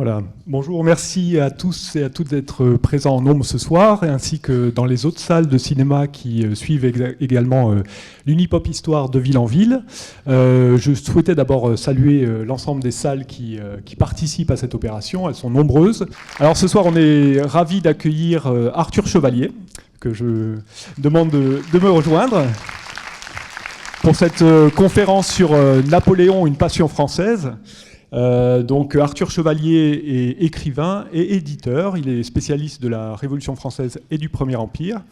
Voilà. Bonjour, merci à tous et à toutes d'être présents en nombre ce soir, ainsi que dans les autres salles de cinéma qui suivent également l'Unipop Histoire de ville en ville. Je souhaitais d'abord saluer l'ensemble des salles qui participent à cette opération. Elles sont nombreuses. Alors ce soir, on est ravis d'accueillir Arthur Chevalier, que je demande de me rejoindre pour cette conférence sur Napoléon, une passion française. Donc Arthur Chevalier est écrivain et éditeur. Il est spécialiste de la Révolution française et du Premier Empire.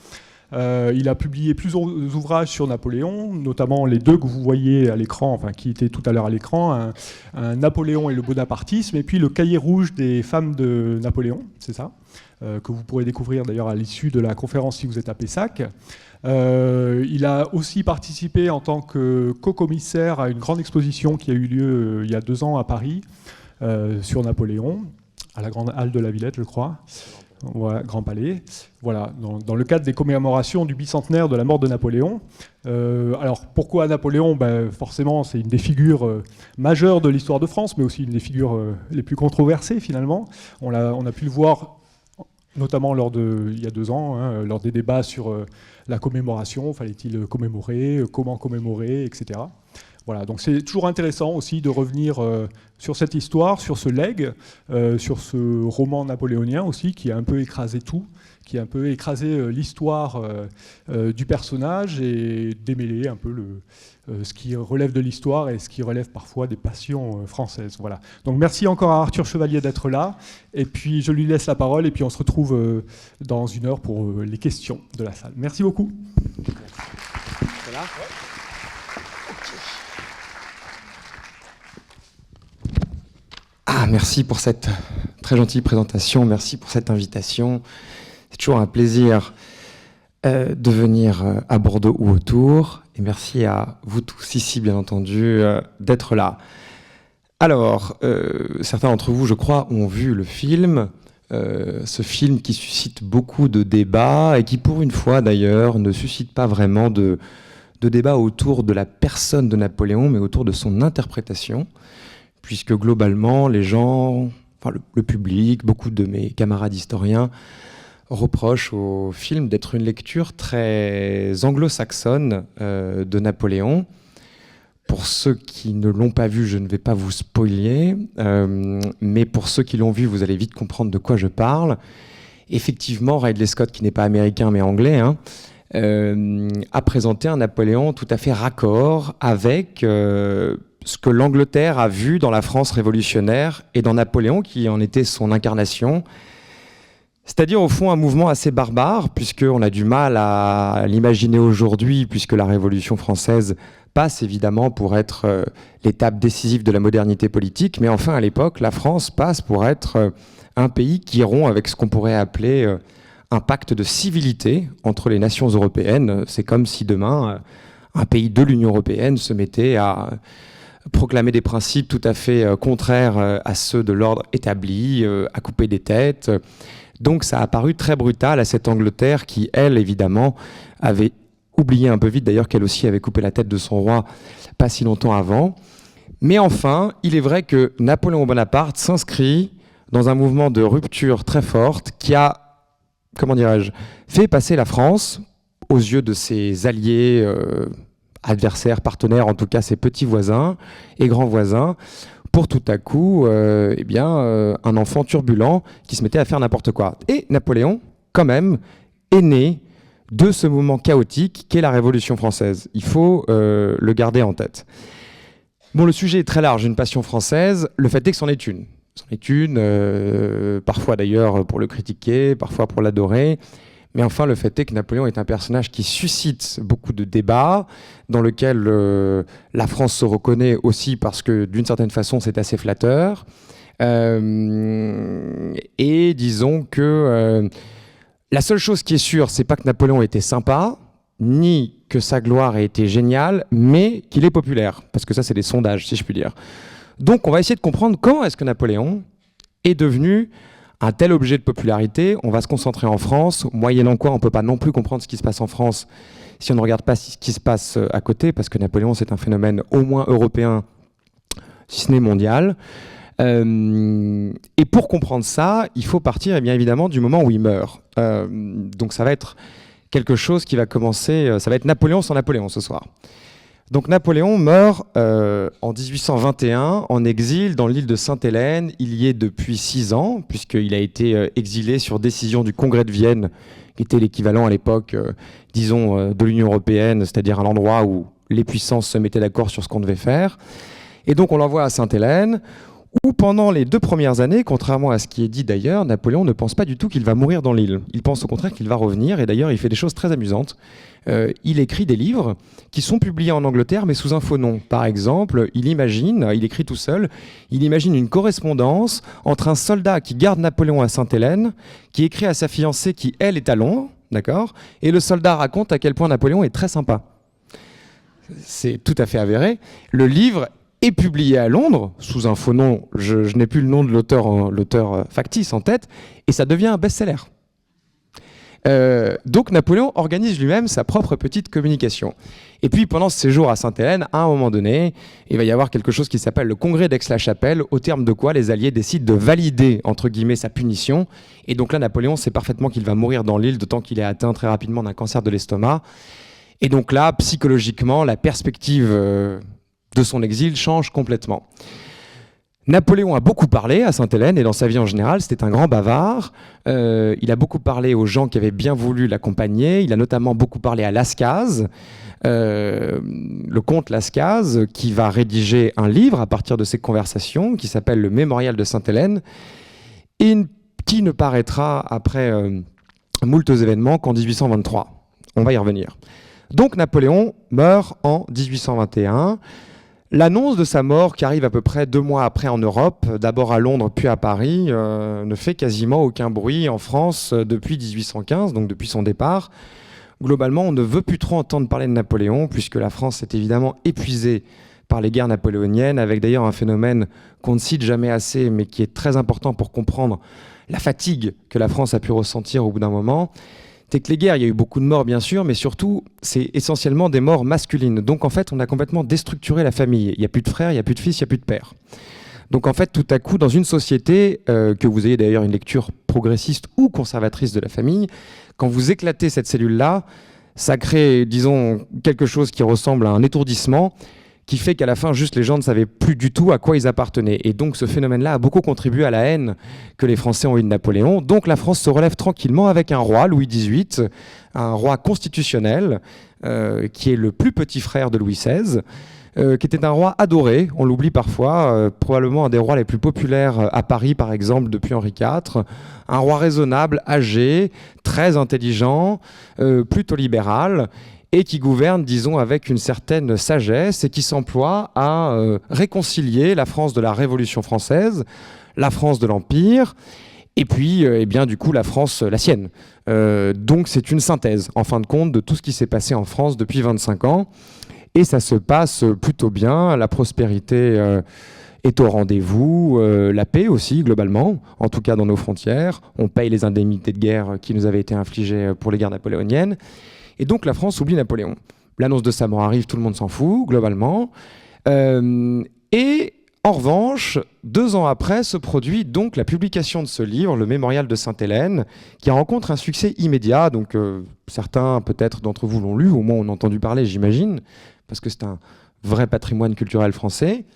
Il a publié plusieurs ouvrages sur Napoléon, notamment les deux que vous voyez à l'écran, enfin qui étaient tout à l'heure à l'écran, un Napoléon et le bonapartisme, et puis le cahier rouge des femmes de Napoléon, c'est ça, que vous pourrez découvrir d'ailleurs à l'issue de la conférence si vous êtes à Pessac. Il a aussi participé en tant que co-commissaire à une grande exposition qui a eu lieu il y a 2 ans à Paris sur Napoléon, à la Grande Halle de la Villette, je crois. Voilà, Grand Palais. Voilà, dans le cadre des commémorations du bicentenaire de la mort de Napoléon. Alors pourquoi Napoléon ? Forcément, c'est une des figures majeures de l'histoire de France, mais aussi une des figures les plus controversées finalement. On a pu le voir notamment il y a 2 ans, lors des débats sur la commémoration, fallait-il commémorer, comment commémorer, etc. Voilà, donc c'est toujours intéressant aussi de revenir sur cette histoire, sur ce legs, sur ce roman napoléonien aussi, qui a un peu écrasé tout, qui a un peu écrasé l'histoire du personnage et démêlé un peu ce qui relève de l'histoire et ce qui relève parfois des passions françaises. Voilà. Donc merci encore à Arthur Chevalier d'être là, et puis je lui laisse la parole, et puis on se retrouve dans 1 heure pour les questions de la salle. Merci beaucoup. Voilà. Merci pour cette très gentille présentation, merci pour cette invitation. C'est toujours un plaisir de venir à Bordeaux ou autour, et merci à vous tous ici, bien entendu, d'être là. Alors, certains d'entre vous, je crois, ont vu le film, ce film qui suscite beaucoup de débats, et qui, pour une fois d'ailleurs, ne suscite pas vraiment de débats autour de la personne de Napoléon, mais autour de son interprétation. Puisque globalement, les gens, le public, beaucoup de mes camarades historiens reprochent au film d'être une lecture très anglo-saxonne de Napoléon. Pour ceux qui ne l'ont pas vu, je ne vais pas vous spoiler, mais pour ceux qui l'ont vu, vous allez vite comprendre de quoi je parle. Effectivement, Ridley Scott, qui n'est pas américain mais anglais, a présenté un Napoléon tout à fait raccord avec ce que l'Angleterre a vu dans la France révolutionnaire et dans Napoléon, qui en était son incarnation. C'est-à-dire, au fond, un mouvement assez barbare, puisqu'on a du mal à l'imaginer aujourd'hui, puisque la Révolution française passe évidemment pour être l'étape décisive de la modernité politique, mais enfin, à l'époque, la France passe pour être un pays qui rompt avec ce qu'on pourrait appeler un pacte de civilité entre les nations européennes. C'est comme si demain, un pays de l'Union européenne se mettait à proclamer des principes tout à fait contraires à ceux de l'ordre établi, à couper des têtes. Donc ça a paru très brutal à cette Angleterre qui, elle, évidemment, avait oublié un peu vite, d'ailleurs, qu'elle aussi avait coupé la tête de son roi pas si longtemps avant. Mais enfin, il est vrai que Napoléon Bonaparte s'inscrit dans un mouvement de rupture très forte qui a, fait passer la France aux yeux de ses alliés, adversaires, partenaires, en tout cas ses petits voisins et grands voisins, pour tout à coup, un enfant turbulent qui se mettait à faire n'importe quoi. Et Napoléon, quand même, est né de ce mouvement chaotique qu'est la Révolution française. Il faut le garder en tête. Bon, le sujet est très large, une passion française. Le fait est que c'en est une. C'en est une, parfois d'ailleurs pour le critiquer, parfois pour l'adorer. Mais enfin, le fait est que Napoléon est un personnage qui suscite beaucoup de débats, dans lequel la France se reconnaît aussi parce que, d'une certaine façon, c'est assez flatteur. Et disons que la seule chose qui est sûre, c'est pas que Napoléon était sympa, ni que sa gloire ait été géniale, mais qu'il est populaire. Parce que ça, c'est des sondages, si je puis dire. Donc, on va essayer de comprendre comment est-ce que Napoléon est devenu un tel objet de popularité. On va se concentrer en France, moyennant quoi on ne peut pas non plus comprendre ce qui se passe en France si on ne regarde pas ce qui se passe à côté, parce que Napoléon, c'est un phénomène au moins européen, si ce n'est mondial. Et pour comprendre ça, il faut partir bien évidemment du moment où il meurt. Donc ça va être quelque chose qui va commencer, ça va être Napoléon sans Napoléon ce soir. Donc Napoléon meurt en 1821 en exil dans l'île de Sainte-Hélène. Il y est depuis 6 ans, puisqu'il a été exilé sur décision du Congrès de Vienne, qui était l'équivalent à l'époque, disons, de l'Union européenne, c'est-à-dire à l'endroit où les puissances se mettaient d'accord sur ce qu'on devait faire. Et donc on l'envoie à Sainte-Hélène, où pendant les 2 premières années, contrairement à ce qui est dit d'ailleurs, Napoléon ne pense pas du tout qu'il va mourir dans l'île. Il pense au contraire qu'il va revenir, et d'ailleurs il fait des choses très amusantes. Il écrit des livres qui sont publiés en Angleterre, mais sous un faux nom. Par exemple, il écrit tout seul, il imagine une correspondance entre un soldat qui garde Napoléon à Sainte-Hélène, qui écrit à sa fiancée qui, elle, est à Londres, d'accord, et le soldat raconte à quel point Napoléon est très sympa. C'est tout à fait avéré. Le livre est publié à Londres, sous un faux nom, je n'ai plus le nom de l'auteur factice en tête, et ça devient un best-seller. Donc Napoléon organise lui-même sa propre petite communication. Et puis pendant ce séjour à Sainte-Hélène, à un moment donné, il va y avoir quelque chose qui s'appelle le congrès d'Aix-la-Chapelle, au terme de quoi les Alliés décident de valider, entre guillemets, sa punition. Et donc là, Napoléon sait parfaitement qu'il va mourir dans l'île, d'autant qu'il est atteint très rapidement d'un cancer de l'estomac. Et donc là, psychologiquement, la perspective de son exil change complètement. Napoléon a beaucoup parlé à Sainte-Hélène et dans sa vie en général, c'était un grand bavard. Il a beaucoup parlé aux gens qui avaient bien voulu l'accompagner. Il a notamment beaucoup parlé à Lascaz, le comte Lascaz, qui va rédiger un livre à partir de ces conversations qui s'appelle Le Mémorial de Sainte-Hélène et qui ne paraîtra après moultes événements qu'en 1823. On va y revenir. Donc Napoléon meurt en 1821. L'annonce de sa mort, qui arrive à peu près 2 mois après en Europe, d'abord à Londres puis à Paris, ne fait quasiment aucun bruit en France depuis 1815, donc depuis son départ. Globalement, on ne veut plus trop entendre parler de Napoléon, puisque la France est évidemment épuisée par les guerres napoléoniennes, avec d'ailleurs un phénomène qu'on ne cite jamais assez, mais qui est très important pour comprendre la fatigue que la France a pu ressentir au bout d'un moment. C'est que les guerres, il y a eu beaucoup de morts bien sûr, mais surtout, c'est essentiellement des morts masculines. Donc en fait, on a complètement déstructuré la famille. Il n'y a plus de frères, il n'y a plus de fils, il n'y a plus de pères. Donc en fait, tout à coup, dans une société, que vous ayez d'ailleurs une lecture progressiste ou conservatrice de la famille, quand vous éclatez cette cellule-là, ça crée, disons, quelque chose qui ressemble à un étourdissement, qui fait qu'à la fin, juste les gens ne savaient plus du tout à quoi ils appartenaient. Et donc ce phénomène-là a beaucoup contribué à la haine que les Français ont eue de Napoléon. Donc la France se relève tranquillement avec un roi, Louis XVIII, un roi constitutionnel, qui est le plus petit frère de Louis XVI, qui était un roi adoré, on l'oublie parfois, probablement un des rois les plus populaires à Paris par exemple depuis Henri IV, un roi raisonnable, âgé, très intelligent, plutôt libéral, et qui gouverne, disons, avec une certaine sagesse et qui s'emploie à réconcilier la France de la Révolution française, la France de l'Empire, et puis, eh bien, du coup, la France, la sienne. Donc, c'est une synthèse, en fin de compte, de tout ce qui s'est passé en France depuis 25 ans. Et ça se passe plutôt bien. La prospérité est au rendez-vous. La paix aussi, globalement, en tout cas dans nos frontières. On paye les indemnités de guerre qui nous avaient été infligées pour les guerres napoléoniennes. Et donc la France oublie Napoléon. L'annonce de sa mort arrive, tout le monde s'en fout, globalement. Et en revanche, 2 ans après, se produit donc la publication de ce livre, Le Mémorial de Sainte-Hélène, qui rencontre un succès immédiat. Donc certains, peut-être d'entre vous l'ont lu, au moins on a entendu parler, j'imagine, parce que c'est un vrai patrimoine culturel français.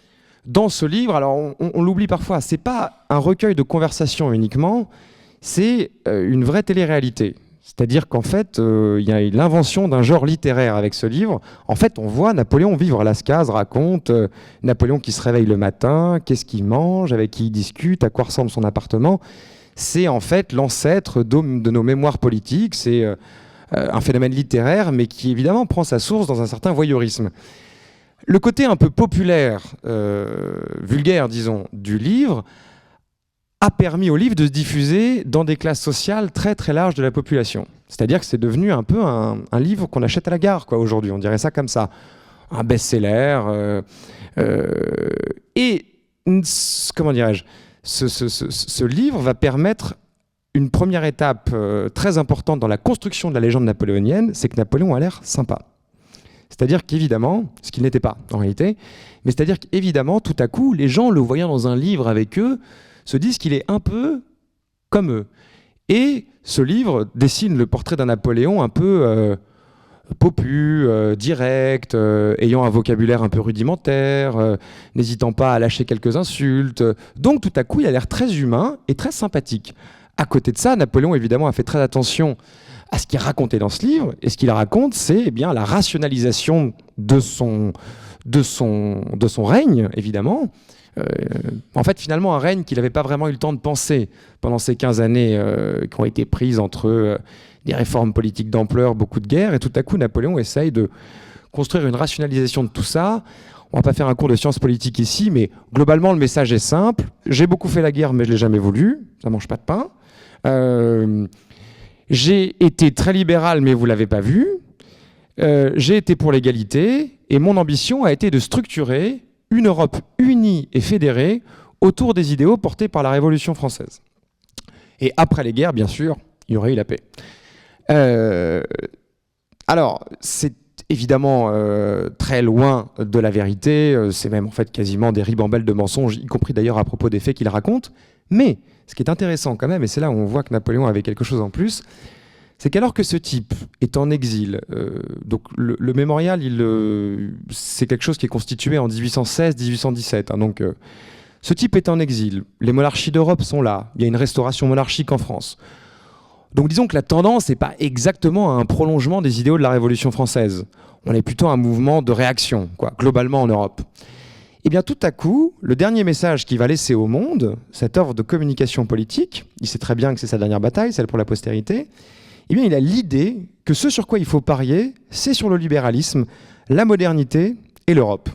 Dans ce livre, alors on l'oublie parfois, c'est pas un recueil de conversations uniquement, c'est une vraie télé-réalité. C'est-à-dire qu'en fait, il y a l'invention d'un genre littéraire avec ce livre. En fait, on voit Napoléon vivre. Lascaz raconte Napoléon qui se réveille le matin, qu'est-ce qu'il mange, avec qui il discute, à quoi ressemble son appartement. C'est en fait l'ancêtre de nos mémoires politiques. C'est un phénomène littéraire, mais qui évidemment prend sa source dans un certain voyeurisme. Le côté un peu populaire, vulgaire, disons, du livre a permis au livre de se diffuser dans des classes sociales très très larges de la population. C'est-à-dire que c'est devenu un peu un livre qu'on achète à la gare, quoi, aujourd'hui. On dirait ça comme ça. Un best-seller. Et, comment dirais-je, ce livre va permettre une première étape très importante dans la construction de la légende napoléonienne, c'est que Napoléon a l'air sympa. C'est-à-dire qu'évidemment, ce qu'il n'était pas en réalité, mais c'est-à-dire qu'évidemment, tout à coup, les gens, le voyant dans un livre avec eux, se disent qu'il est un peu comme eux. Et ce livre dessine le portrait d'un Napoléon un peu popu, direct, ayant un vocabulaire un peu rudimentaire, n'hésitant pas à lâcher quelques insultes. Donc tout à coup, il a l'air très humain et très sympathique. À côté de ça, Napoléon, évidemment, a fait très attention à ce qu'il racontait dans ce livre. Et ce qu'il raconte, c'est eh bien la rationalisation de son règne, évidemment. En fait, finalement, un règne qu'il n'avait pas vraiment eu le temps de penser pendant ces 15 années qui ont été prises entre des réformes politiques d'ampleur, beaucoup de guerres, et tout à coup, Napoléon essaye de construire une rationalisation de tout ça. On va pas faire un cours de sciences politiques ici, mais globalement, le message est simple. J'ai beaucoup fait la guerre, mais je l'ai jamais voulu. Ça mange pas de pain. J'ai été très libéral, mais vous l'avez pas vu. J'ai été pour l'égalité, et mon ambition a été de structurer une Europe unie et fédérée autour des idéaux portés par la Révolution française. Et après les guerres, bien sûr, il y aurait eu la paix. Alors, c'est évidemment très loin de la vérité, c'est même en fait quasiment des ribambelles de mensonges, y compris d'ailleurs à propos des faits qu'il raconte. Mais ce qui est intéressant quand même, et c'est là où on voit que Napoléon avait quelque chose en plus, c'est qu'alors que ce type est en exil, donc le mémorial, c'est quelque chose qui est constitué en 1816-1817. Hein, donc ce type est en exil, les monarchies d'Europe sont là, il y a une restauration monarchique en France. Donc disons que la tendance n'est pas exactement un prolongement des idéaux de la Révolution française. On est plutôt un mouvement de réaction, quoi, globalement en Europe. Et bien tout à coup, le dernier message qu'il va laisser au monde, cette œuvre de communication politique, il sait très bien que c'est sa dernière bataille, celle pour la postérité, eh bien il a l'idée que ce sur quoi il faut parier, c'est sur le libéralisme, la modernité et l'Europe.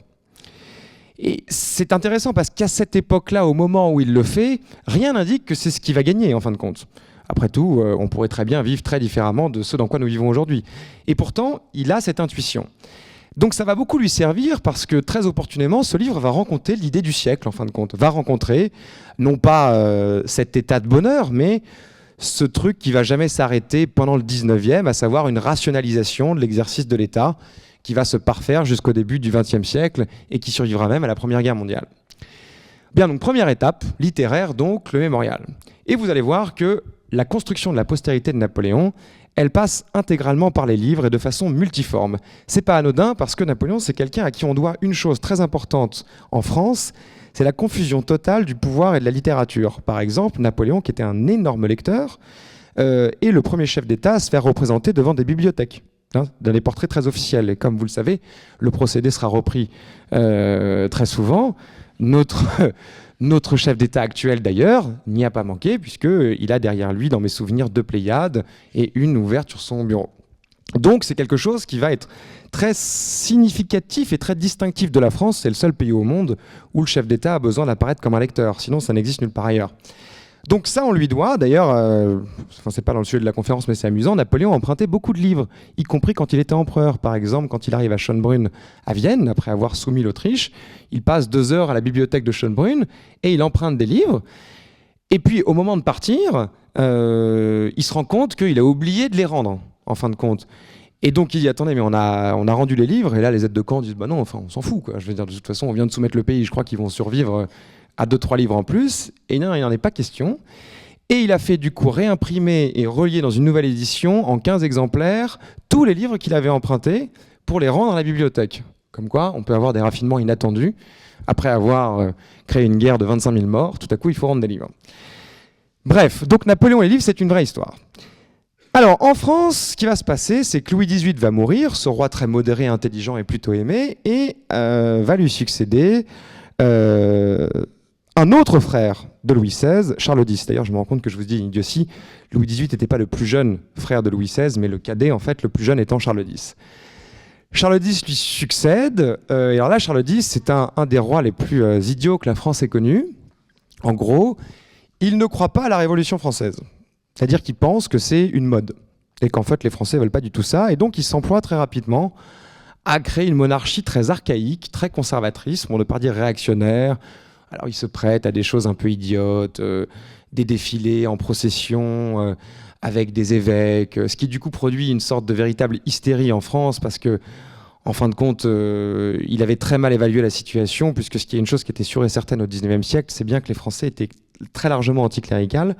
Et c'est intéressant parce qu'à cette époque-là, au moment où il le fait, rien n'indique que c'est ce qui va gagner en fin de compte. Après tout, on pourrait très bien vivre très différemment de ce dans quoi nous vivons aujourd'hui. Et pourtant, il a cette intuition. Donc ça va beaucoup lui servir parce que très opportunément, ce livre va rencontrer l'idée du siècle, en fin de compte. Va rencontrer, non pas cet état de bonheur, mais ce truc qui va jamais s'arrêter pendant le 19e, à savoir une rationalisation de l'exercice de l'État qui va se parfaire jusqu'au début du XXe siècle et qui survivra même à la Première Guerre mondiale. Bien, donc première étape, littéraire, donc le mémorial. Et vous allez voir que la construction de la postérité de Napoléon, elle passe intégralement par les livres et de façon multiforme. C'est pas anodin parce que Napoléon, c'est quelqu'un à qui on doit une chose très importante en France, c'est la confusion totale du pouvoir et de la littérature. Par exemple, Napoléon, qui était un énorme lecteur, est le premier chef d'État à se faire représenter devant des bibliothèques, dans des portraits très officiels. Et comme vous le savez, le procédé sera repris très souvent. Notre chef d'État actuel, d'ailleurs, n'y a pas manqué, puisqu'il a derrière lui, dans mes souvenirs, 2 Pléiades et une ouverte sur son bureau. Donc c'est quelque chose qui va être très significatif et très distinctif de la France. C'est le seul pays au monde où le chef d'État a besoin d'apparaître comme un lecteur. Sinon, ça n'existe nulle part ailleurs. Donc ça, on lui doit, d'ailleurs, c'est pas dans le sujet de la conférence, mais c'est amusant, Napoléon a emprunté beaucoup de livres, y compris quand il était empereur. Par exemple, quand il arrive à Schönbrunn, à Vienne, après avoir soumis l'Autriche, il passe 2 heures à la bibliothèque de Schönbrunn et il emprunte des livres. Et puis, au moment de partir, il se rend compte qu'il a oublié de les rendre, en fin de compte. Et donc, il dit, attendez, mais on a rendu les livres, et là, les aides de camp disent, bah non, enfin, on s'en fout, quoi. Je veux dire, de toute façon, on vient de soumettre le pays, je crois qu'ils vont survivre à 2-3 livres en plus, et non, il n'en est pas question. Et il a fait du coup réimprimer et relier dans une nouvelle édition, en 15 exemplaires, tous les livres qu'il avait empruntés pour les rendre à la bibliothèque. Comme quoi, on peut avoir des raffinements inattendus. Après avoir créé une guerre de 25 000 morts, tout à coup, il faut rendre des livres. Bref, donc Napoléon et les livres, c'est une vraie histoire. Alors, en France, ce qui va se passer, c'est que Louis XVIII va mourir, ce roi très modéré, intelligent et plutôt aimé, et va lui succéder un autre frère de Louis XVI, Charles X. D'ailleurs, je me rends compte que je vous dis une idiotie. Louis XVIII n'était pas le plus jeune frère de Louis XVI, mais le cadet, en fait, le plus jeune étant Charles X. Charles X lui succède. Et alors là, Charles X, c'est un des rois les plus idiots que la France ait connus. En gros, il ne croit pas à la Révolution française. C'est-à-dire qu'il pense que c'est une mode. Et qu'en fait, les Français ne veulent pas du tout ça. Et donc, il s'emploie très rapidement à créer une monarchie très archaïque, très conservatrice, pour ne pas dire réactionnaire. Alors, il se prête à des choses un peu idiotes, des défilés en procession avec des évêques, ce qui du coup produit une sorte de véritable hystérie en France, parce que, En fin de compte, il avait très mal évalué la situation, puisque ce qui est une chose qui était sûre et certaine au XIXe siècle, c'est bien que les Français étaient très largement anticléricales.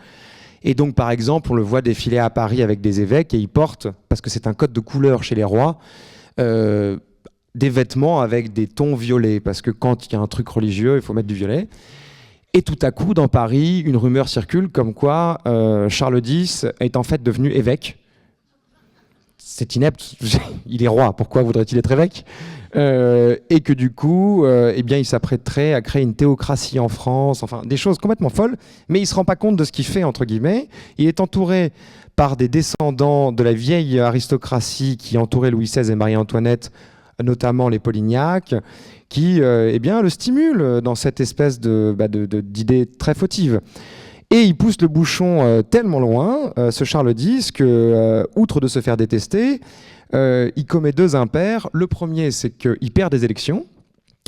Et donc, par exemple, on le voit défiler à Paris avec des évêques, et ils portent, parce que c'est un code de couleur chez les rois, des vêtements avec des tons violets, parce que quand il y a un truc religieux, il faut mettre du violet. Et tout à coup, dans Paris, une rumeur circule comme quoi Charles X est en fait devenu évêque. C'est inepte, il est roi, pourquoi voudrait-il être évêque? Et que du coup, eh bien, il s'apprêterait à créer une théocratie en France, enfin des choses complètement folles, mais il ne se rend pas compte de ce qu'il fait, entre guillemets. Il est entouré par des descendants de la vieille aristocratie qui entourait Louis XVI et Marie-Antoinette, notamment les Polignac, qui eh bien, le stimulent dans cette espèce d'idée très fautive. Et il pousse le bouchon tellement loin, ce Charles X, que, outre de se faire détester, il commet 2 impairs. Le premier, c'est qu'il perd des élections,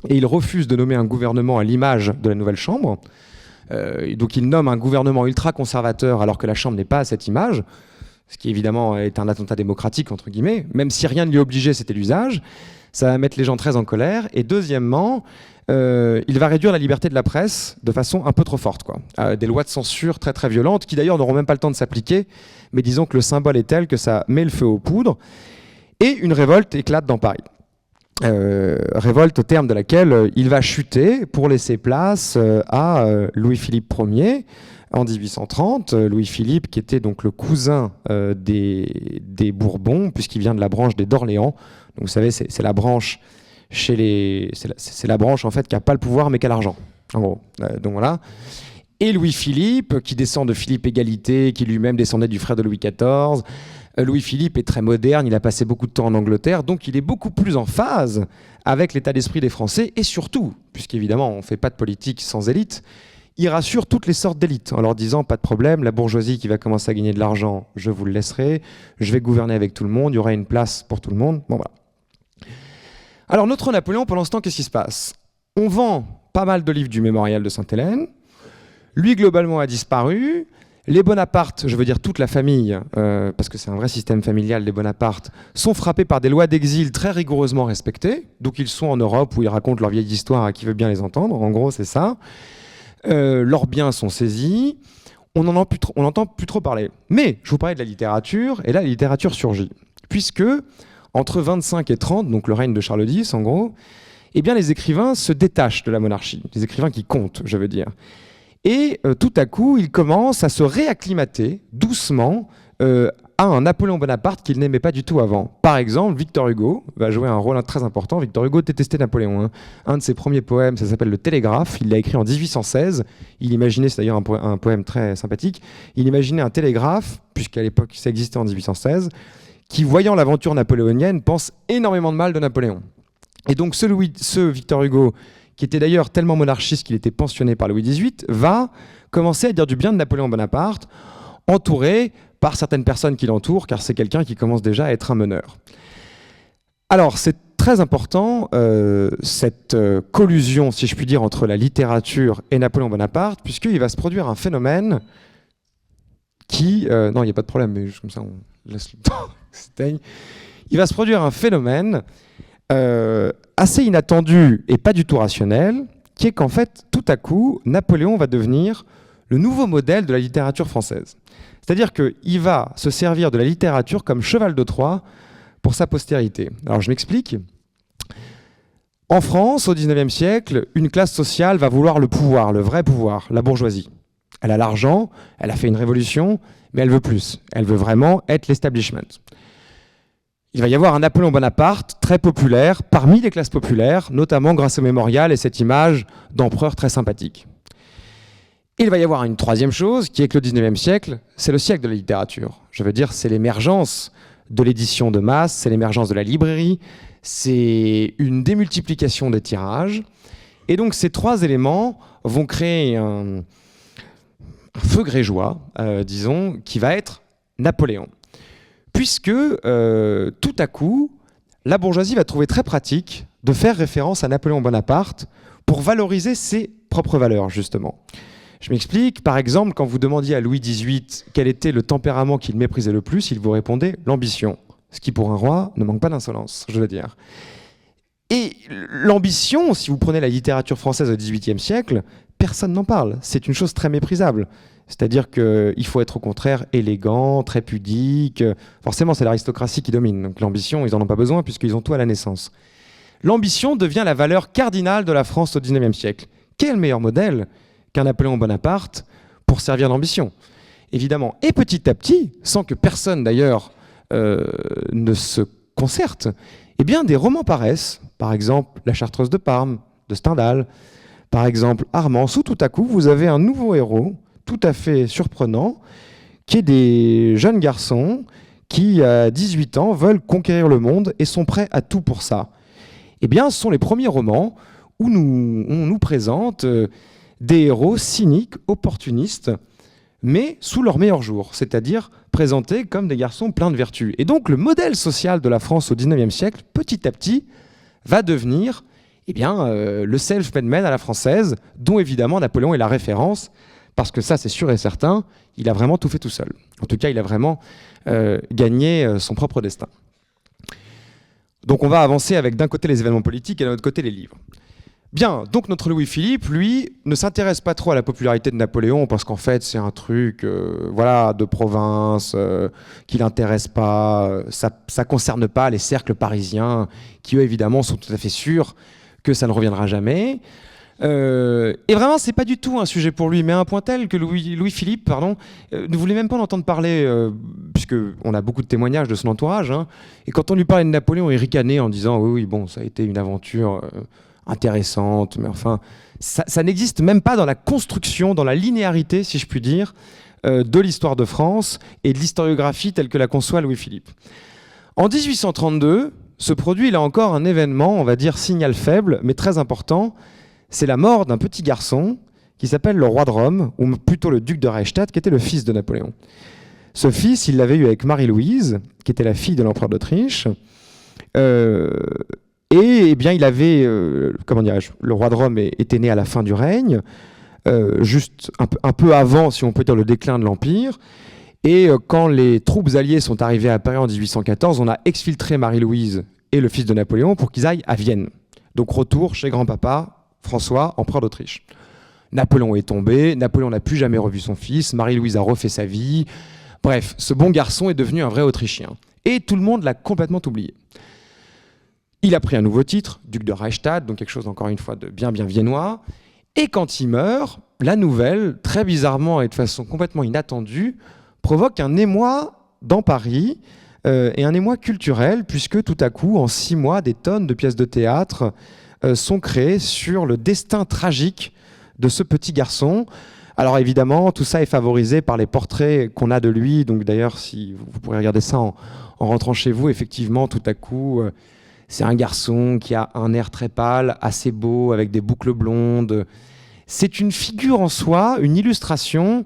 et il refuse de nommer un gouvernement à l'image de la nouvelle Chambre. Donc il nomme un gouvernement ultra-conservateur, alors que la Chambre n'est pas à cette image, ce qui évidemment est un attentat démocratique, entre guillemets. Même si rien ne l'y obligeait, c'était l'usage. Ça va mettre les gens très en colère. Et deuxièmement, il va réduire la liberté de la presse de façon un peu trop forte, quoi. Des lois de censure très très violentes qui d'ailleurs n'auront même pas le temps de s'appliquer, mais disons que le symbole est tel que ça met le feu aux poudres. Et une révolte éclate dans Paris. Révolte au terme de laquelle il va chuter pour laisser place à Louis-Philippe Ier en 1830. Louis-Philippe qui était donc le cousin des Bourbons, puisqu'il vient de la branche des d'Orléans. Donc vous savez, c'est la branche c'est la branche en fait qui n'a pas le pouvoir mais qui a l'argent, en gros. Donc voilà. Et Louis-Philippe, qui descend de Philippe Égalité, qui lui-même descendait du frère de Louis XIV. Louis-Philippe est très moderne, il a passé beaucoup de temps en Angleterre, donc il est beaucoup plus en phase avec l'état d'esprit des Français, et surtout, puisqu'évidemment on ne fait pas de politique sans élite, il rassure toutes les sortes d'élites en leur disant pas de problème, la bourgeoisie qui va commencer à gagner de l'argent, je vous le laisserai, je vais gouverner avec tout le monde, il y aura une place pour tout le monde. Bon, voilà. Alors notre Napoléon, pendant ce temps, qu'est-ce qui se passe? On vend pas mal de livres du mémorial de Sainte-Hélène, lui globalement a disparu, les Bonaparte, je veux dire toute la famille, parce que c'est un vrai système familial, les Bonaparte, sont frappés par des lois d'exil très rigoureusement respectées, donc ils sont en Europe où ils racontent leur vieille histoire à qui veut bien les entendre, en gros c'est ça. Leurs biens sont saisis, on n'entend plus trop parler. Mais je vous parlais de la littérature, et là la littérature surgit, puisque entre 25 et 30, donc le règne de Charles X en gros, eh bien les écrivains se détachent de la monarchie, les écrivains qui comptent, je veux dire. Et tout à coup, ils commencent à se réacclimater doucement à un Napoléon Bonaparte qu'ils n'aimaient pas du tout avant. Par exemple, Victor Hugo va jouer un rôle très important. Victor Hugo détestait Napoléon. Hein. Un de ses premiers poèmes, ça s'appelle Le Télégraphe. Il l'a écrit en 1816. Il imaginait, c'est d'ailleurs un poème très sympathique, il imaginait un télégraphe, puisqu'à l'époque ça existait en 1816, qui, voyant l'aventure napoléonienne, pense énormément de mal de Napoléon. Et donc ce Victor Hugo, qui était d'ailleurs tellement monarchiste qu'il était pensionné par Louis XVIII, va commencer à dire du bien de Napoléon Bonaparte, entouré par certaines personnes qui l'entourent, car c'est quelqu'un qui commence déjà à être un meneur. Alors, c'est très important, cette collusion, si je puis dire, entre la littérature et Napoléon Bonaparte, puisqu'il va se produire un phénomène qui... non, il n'y a pas de problème, mais comme ça, on laisse le temps s'éteigne. Il va se produire un phénomène assez inattendu et pas du tout rationnel, qui est qu'en fait, tout à coup, Napoléon va devenir le nouveau modèle de la littérature française. C'est-à-dire qu'il va se servir de la littérature comme cheval de Troie pour sa postérité. Alors je m'explique. En France, au XIXe siècle, une classe sociale va vouloir le pouvoir, le vrai pouvoir, la bourgeoisie. Elle a l'argent, elle a fait une révolution, mais elle veut plus. Elle veut vraiment être l'establishment. Il va y avoir un Napoléon Bonaparte très populaire parmi les classes populaires, notamment grâce au mémorial et cette image d'empereur très sympathique. Il va y avoir une troisième chose, qui est que le XIXe siècle, c'est le siècle de la littérature. Je veux dire, c'est l'émergence de l'édition de masse, c'est l'émergence de la librairie, c'est une démultiplication des tirages. Et donc ces trois éléments vont créer un feu grégeois, disons, qui va être Napoléon. Puisque tout à coup, la bourgeoisie va trouver très pratique de faire référence à Napoléon Bonaparte pour valoriser ses propres valeurs, justement. Je m'explique. Par exemple, quand vous demandiez à Louis XVIII quel était le tempérament qu'il méprisait le plus, il vous répondait l'ambition. Ce qui, pour un roi, ne manque pas d'insolence, je veux dire. Et l'ambition, si vous prenez la littérature française au XVIIIe siècle, personne n'en parle. C'est une chose très méprisable. C'est-à-dire qu'il faut être au contraire élégant, très pudique. Forcément, c'est l'aristocratie qui domine. Donc l'ambition, ils n'en ont pas besoin puisqu'ils ont tout à la naissance. L'ambition devient la valeur cardinale de la France au XIXe siècle. Quel meilleur modèle qu'un Napoléon Bonaparte pour servir l'ambition? Évidemment. Et petit à petit, sans que personne d'ailleurs ne se concerte, eh bien des romans paraissent. Par exemple, La Chartreuse de Parme, de Stendhal. Par exemple, Armance, où tout à coup, vous avez un nouveau héros, tout à fait surprenant, qui est des jeunes garçons qui, à 18 ans, veulent conquérir le monde et sont prêts à tout pour ça. Eh bien, ce sont les premiers romans où on nous présente des héros cyniques, opportunistes, mais sous leur meilleur jour, c'est-à-dire présentés comme des garçons pleins de vertus. Et donc, le modèle social de la France au XIXe siècle, petit à petit, va devenir le self-made man à la française, dont évidemment Napoléon est la référence, parce que ça, c'est sûr et certain, il a vraiment tout fait tout seul. En tout cas, il a vraiment gagné son propre destin. Donc on va avancer avec d'un côté les événements politiques et de l'autre côté les livres. Bien, donc notre Louis-Philippe, lui, ne s'intéresse pas trop à la popularité de Napoléon, parce qu'en fait, c'est un truc de province, qui l'intéresse pas, ça ne concerne pas les cercles parisiens, qui eux, évidemment, sont tout à fait sûrs que ça ne reviendra jamais. Et vraiment, c'est pas du tout un sujet pour lui, mais à un point tel que Louis-Philippe ne voulait même pas en entendre parler, puisqu'on a beaucoup de témoignages de son entourage. Et quand on lui parlait de Napoléon, il ricanait en disant oui, bon, ça a été une aventure intéressante, mais enfin, ça n'existe même pas dans la construction, dans la linéarité, si je puis dire, de l'histoire de France et de l'historiographie telle que la conçoit Louis-Philippe. En 1832, se produit là encore un événement, on va dire signal faible, mais très important. C'est la mort d'un petit garçon qui s'appelle le roi de Rome, ou plutôt le duc de Reichstadt, qui était le fils de Napoléon. Ce fils, il l'avait eu avec Marie-Louise, qui était la fille de l'empereur d'Autriche. Et bien, il avait, le roi de Rome était né à la fin du règne, juste un peu avant, si on peut dire, le déclin de l'Empire. Et quand les troupes alliées sont arrivées à Paris en 1814, on a exfiltré Marie-Louise et le fils de Napoléon pour qu'ils aillent à Vienne. Donc retour chez grand-papa François, empereur d'Autriche. Napoléon est tombé, Napoléon n'a plus jamais revu son fils, Marie-Louise a refait sa vie. Bref, ce bon garçon est devenu un vrai Autrichien. Et tout le monde l'a complètement oublié. Il a pris un nouveau titre, duc de Reichstadt, donc quelque chose encore une fois de bien viennois. Et quand il meurt, la nouvelle, très bizarrement et de façon complètement inattendue, provoque un émoi dans Paris, et un émoi culturel, puisque tout à coup, en 6 mois, des tonnes de pièces de théâtre sont créées sur le destin tragique de ce petit garçon. Alors évidemment, tout ça est favorisé par les portraits qu'on a de lui. Donc d'ailleurs, si vous pourrez regarder ça en rentrant chez vous, effectivement, tout à coup, c'est un garçon qui a un air très pâle, assez beau, avec des boucles blondes. C'est une figure en soi, une illustration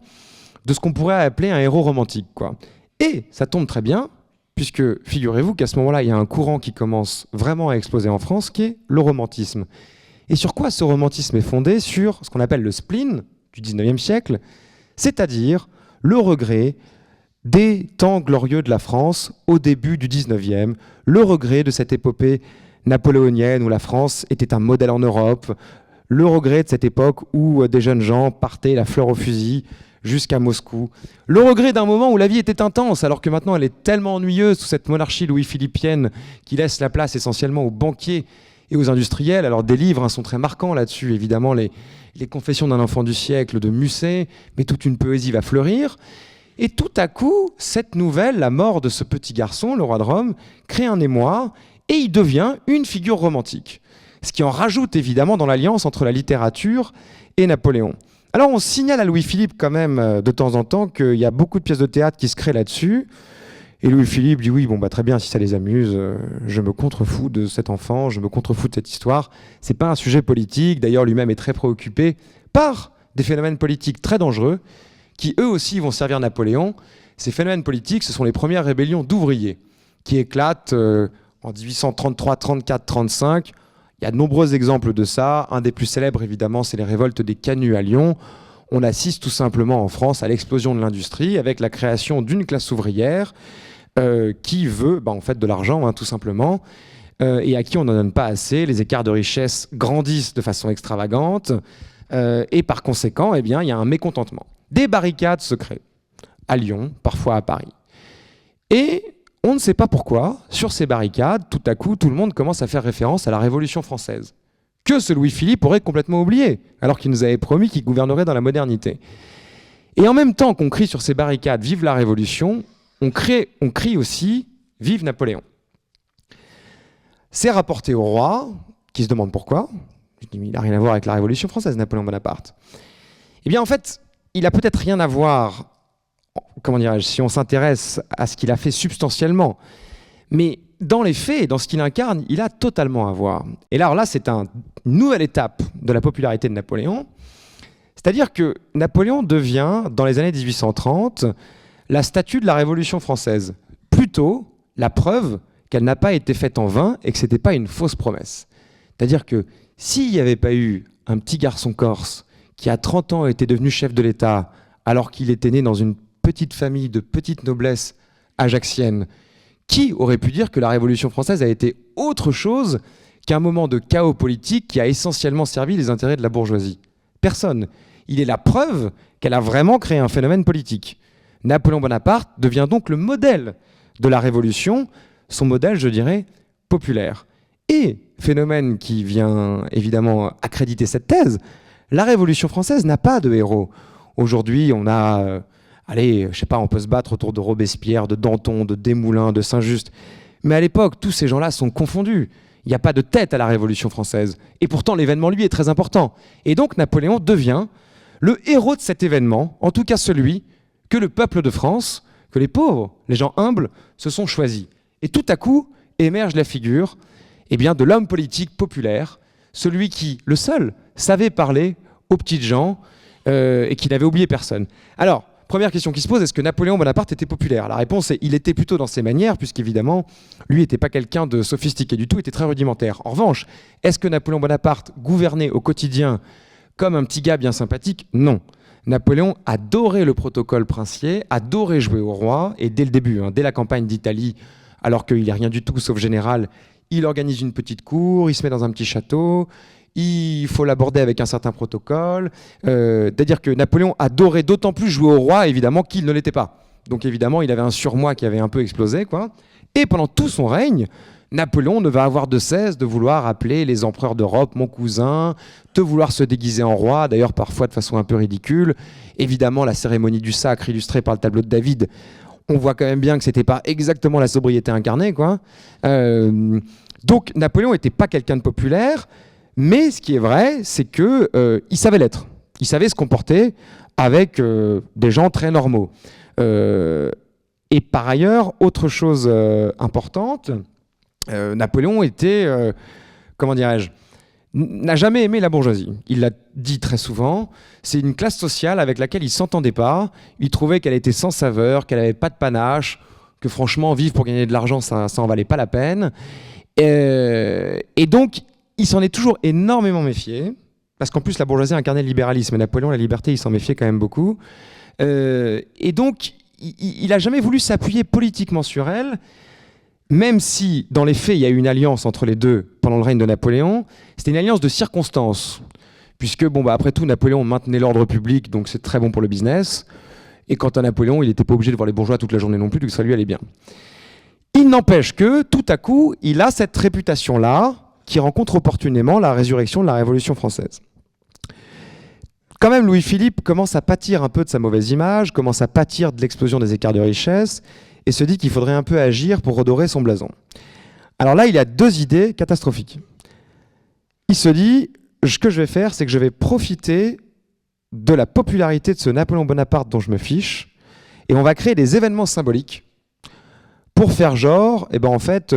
de ce qu'on pourrait appeler un héros romantique, quoi. Et ça tombe très bien, puisque figurez-vous qu'à ce moment-là, il y a un courant qui commence vraiment à exploser en France, qui est le romantisme. Et sur quoi ce romantisme est fondé? Sur ce qu'on appelle le spleen du 19e siècle, c'est-à-dire le regret des temps glorieux de la France au début du 19e, le regret de cette épopée napoléonienne où la France était un modèle en Europe, le regret de cette époque où des jeunes gens partaient la fleur au fusil jusqu'à Moscou. Le regret d'un moment où la vie était intense, alors que maintenant elle est tellement ennuyeuse sous cette monarchie louis-philippienne qui laisse la place essentiellement aux banquiers et aux industriels. Alors des livres sont très marquants là-dessus, évidemment les Confessions d'un enfant du siècle de Musset, mais toute une poésie va fleurir. Et tout à coup, cette nouvelle, la mort de ce petit garçon, le roi de Rome, crée un émoi et il devient une figure romantique. Ce qui en rajoute évidemment dans l'alliance entre la littérature et Napoléon. Alors on signale à Louis-Philippe quand même de temps en temps qu'il y a beaucoup de pièces de théâtre qui se créent là-dessus. Et Louis-Philippe dit oui, bon bah très bien, si ça les amuse, je me contrefous de cet enfant, je me contrefous de cette histoire. C'est pas un sujet politique, d'ailleurs lui-même est très préoccupé par des phénomènes politiques très dangereux qui eux aussi vont servir Napoléon. Ces phénomènes politiques, ce sont les premières rébellions d'ouvriers qui éclatent en 1833, 34, 35. Il y a de nombreux exemples de ça. Un des plus célèbres, évidemment, c'est les révoltes des canuts à Lyon. On assiste tout simplement en France à l'explosion de l'industrie avec la création d'une classe ouvrière qui veut en fait de l'argent, tout simplement, et à qui on n'en donne pas assez. Les écarts de richesse grandissent de façon extravagante et par conséquent, eh bien, il y a un mécontentement. Des barricades se créent à Lyon, parfois à Paris. Et on ne sait pas pourquoi, sur ces barricades, tout à coup, tout le monde commence à faire référence à la Révolution française, que ce Louis-Philippe aurait complètement oublié, alors qu'il nous avait promis qu'il gouvernerait dans la modernité. Et en même temps qu'on crie sur ces barricades « Vive la Révolution », on crie aussi « Vive Napoléon ». C'est rapporté au roi, qui se demande pourquoi. Il n'a rien à voir avec la Révolution française, Napoléon Bonaparte. Eh bien, en fait, il a peut-être rien à voir, comment dirais-je, si on s'intéresse à ce qu'il a fait substantiellement. Mais dans les faits, dans ce qu'il incarne, il a totalement à voir. Et là, c'est une nouvelle étape de la popularité de Napoléon. C'est-à-dire que Napoléon devient, dans les années 1830, la statue de la Révolution française. Plutôt la preuve qu'elle n'a pas été faite en vain et que ce n'était pas une fausse promesse. C'est-à-dire que s'il n'y avait pas eu un petit garçon corse qui, à 30 ans, était devenu chef de l'État alors qu'il était né dans une petite famille de petite noblesse ajaxienne, qui aurait pu dire que la Révolution française a été autre chose qu'un moment de chaos politique qui a essentiellement servi les intérêts de la bourgeoisie? Personne. Il est la preuve qu'elle a vraiment créé un phénomène politique. Napoléon Bonaparte devient donc le modèle de la Révolution, son modèle, je dirais, populaire. Et, phénomène qui vient évidemment accréditer cette thèse, la Révolution française n'a pas de héros. Aujourd'hui, on a, on peut se battre autour de Robespierre, de Danton, de Desmoulins, de Saint-Just. Mais à l'époque, tous ces gens-là sont confondus. Il n'y a pas de tête à la Révolution française. Et pourtant, l'événement, lui, est très important. Et donc, Napoléon devient le héros de cet événement, en tout cas celui que le peuple de France, que les pauvres, les gens humbles, se sont choisis. Et tout à coup, émerge la figure de l'homme politique populaire, celui qui, le seul, savait parler aux petites gens et qui n'avait oublié personne. Alors, première question qui se pose, est-ce que Napoléon Bonaparte était populaire? La réponse est il était plutôt dans ses manières, puisqu'évidemment, lui n'était pas quelqu'un de sophistiqué du tout, il était très rudimentaire. En revanche, est-ce que Napoléon Bonaparte gouvernait au quotidien comme un petit gars bien sympathique? Non. Napoléon adorait le protocole princier, adorait jouer au roi, et dès le début, dès la campagne d'Italie, alors qu'il n'est rien du tout sauf général, il organise une petite cour, il se met dans un petit château, il faut l'aborder avec un certain protocole. C'est-à-dire que Napoléon adorait d'autant plus jouer au roi, évidemment, qu'il ne l'était pas. Donc évidemment, il avait un surmoi qui avait un peu explosé, quoi. Et pendant tout son règne, Napoléon ne va avoir de cesse de vouloir appeler les empereurs d'Europe mon cousin, de vouloir se déguiser en roi, d'ailleurs parfois de façon un peu ridicule. Évidemment, la cérémonie du sacre illustrée par le tableau de David, on voit quand même bien que c'était pas exactement la sobriété incarnée, quoi. Donc Napoléon n'était pas quelqu'un de populaire, mais ce qui est vrai, c'est que il savait l'être. Il savait se comporter avec des gens très normaux. Et par ailleurs, autre chose importante, Napoléon était, n'a jamais aimé la bourgeoisie. Il l'a dit très souvent. C'est une classe sociale avec laquelle il s'entendait pas. Il trouvait qu'elle était sans saveur, qu'elle avait pas de panache, que franchement, vivre pour gagner de l'argent, ça en valait pas la peine. Et donc, il s'en est toujours énormément méfié, parce qu'en plus, la bourgeoisie incarnait le libéralisme, et Napoléon, la liberté, il s'en méfiait quand même beaucoup. Et donc, il n'a jamais voulu s'appuyer politiquement sur elle, même si, dans les faits, il y a eu une alliance entre les deux pendant le règne de Napoléon. C'était une alliance de circonstances, puisque, après tout, Napoléon maintenait l'ordre public, donc c'est très bon pour le business. Et quant à Napoléon, il n'était pas obligé de voir les bourgeois toute la journée non plus, donc ça lui allait bien. Il n'empêche que, tout à coup, il a cette réputation-là, qui rencontre opportunément la résurrection de la Révolution française. Quand même, Louis-Philippe commence à pâtir un peu de sa mauvaise image, commence à pâtir de l'explosion des écarts de richesse, et se dit qu'il faudrait un peu agir pour redorer son blason. Alors là, il a deux idées catastrophiques. Il se dit, ce que je vais faire, c'est que je vais profiter de la popularité de ce Napoléon Bonaparte dont je me fiche, et on va créer des événements symboliques pour faire genre, en fait,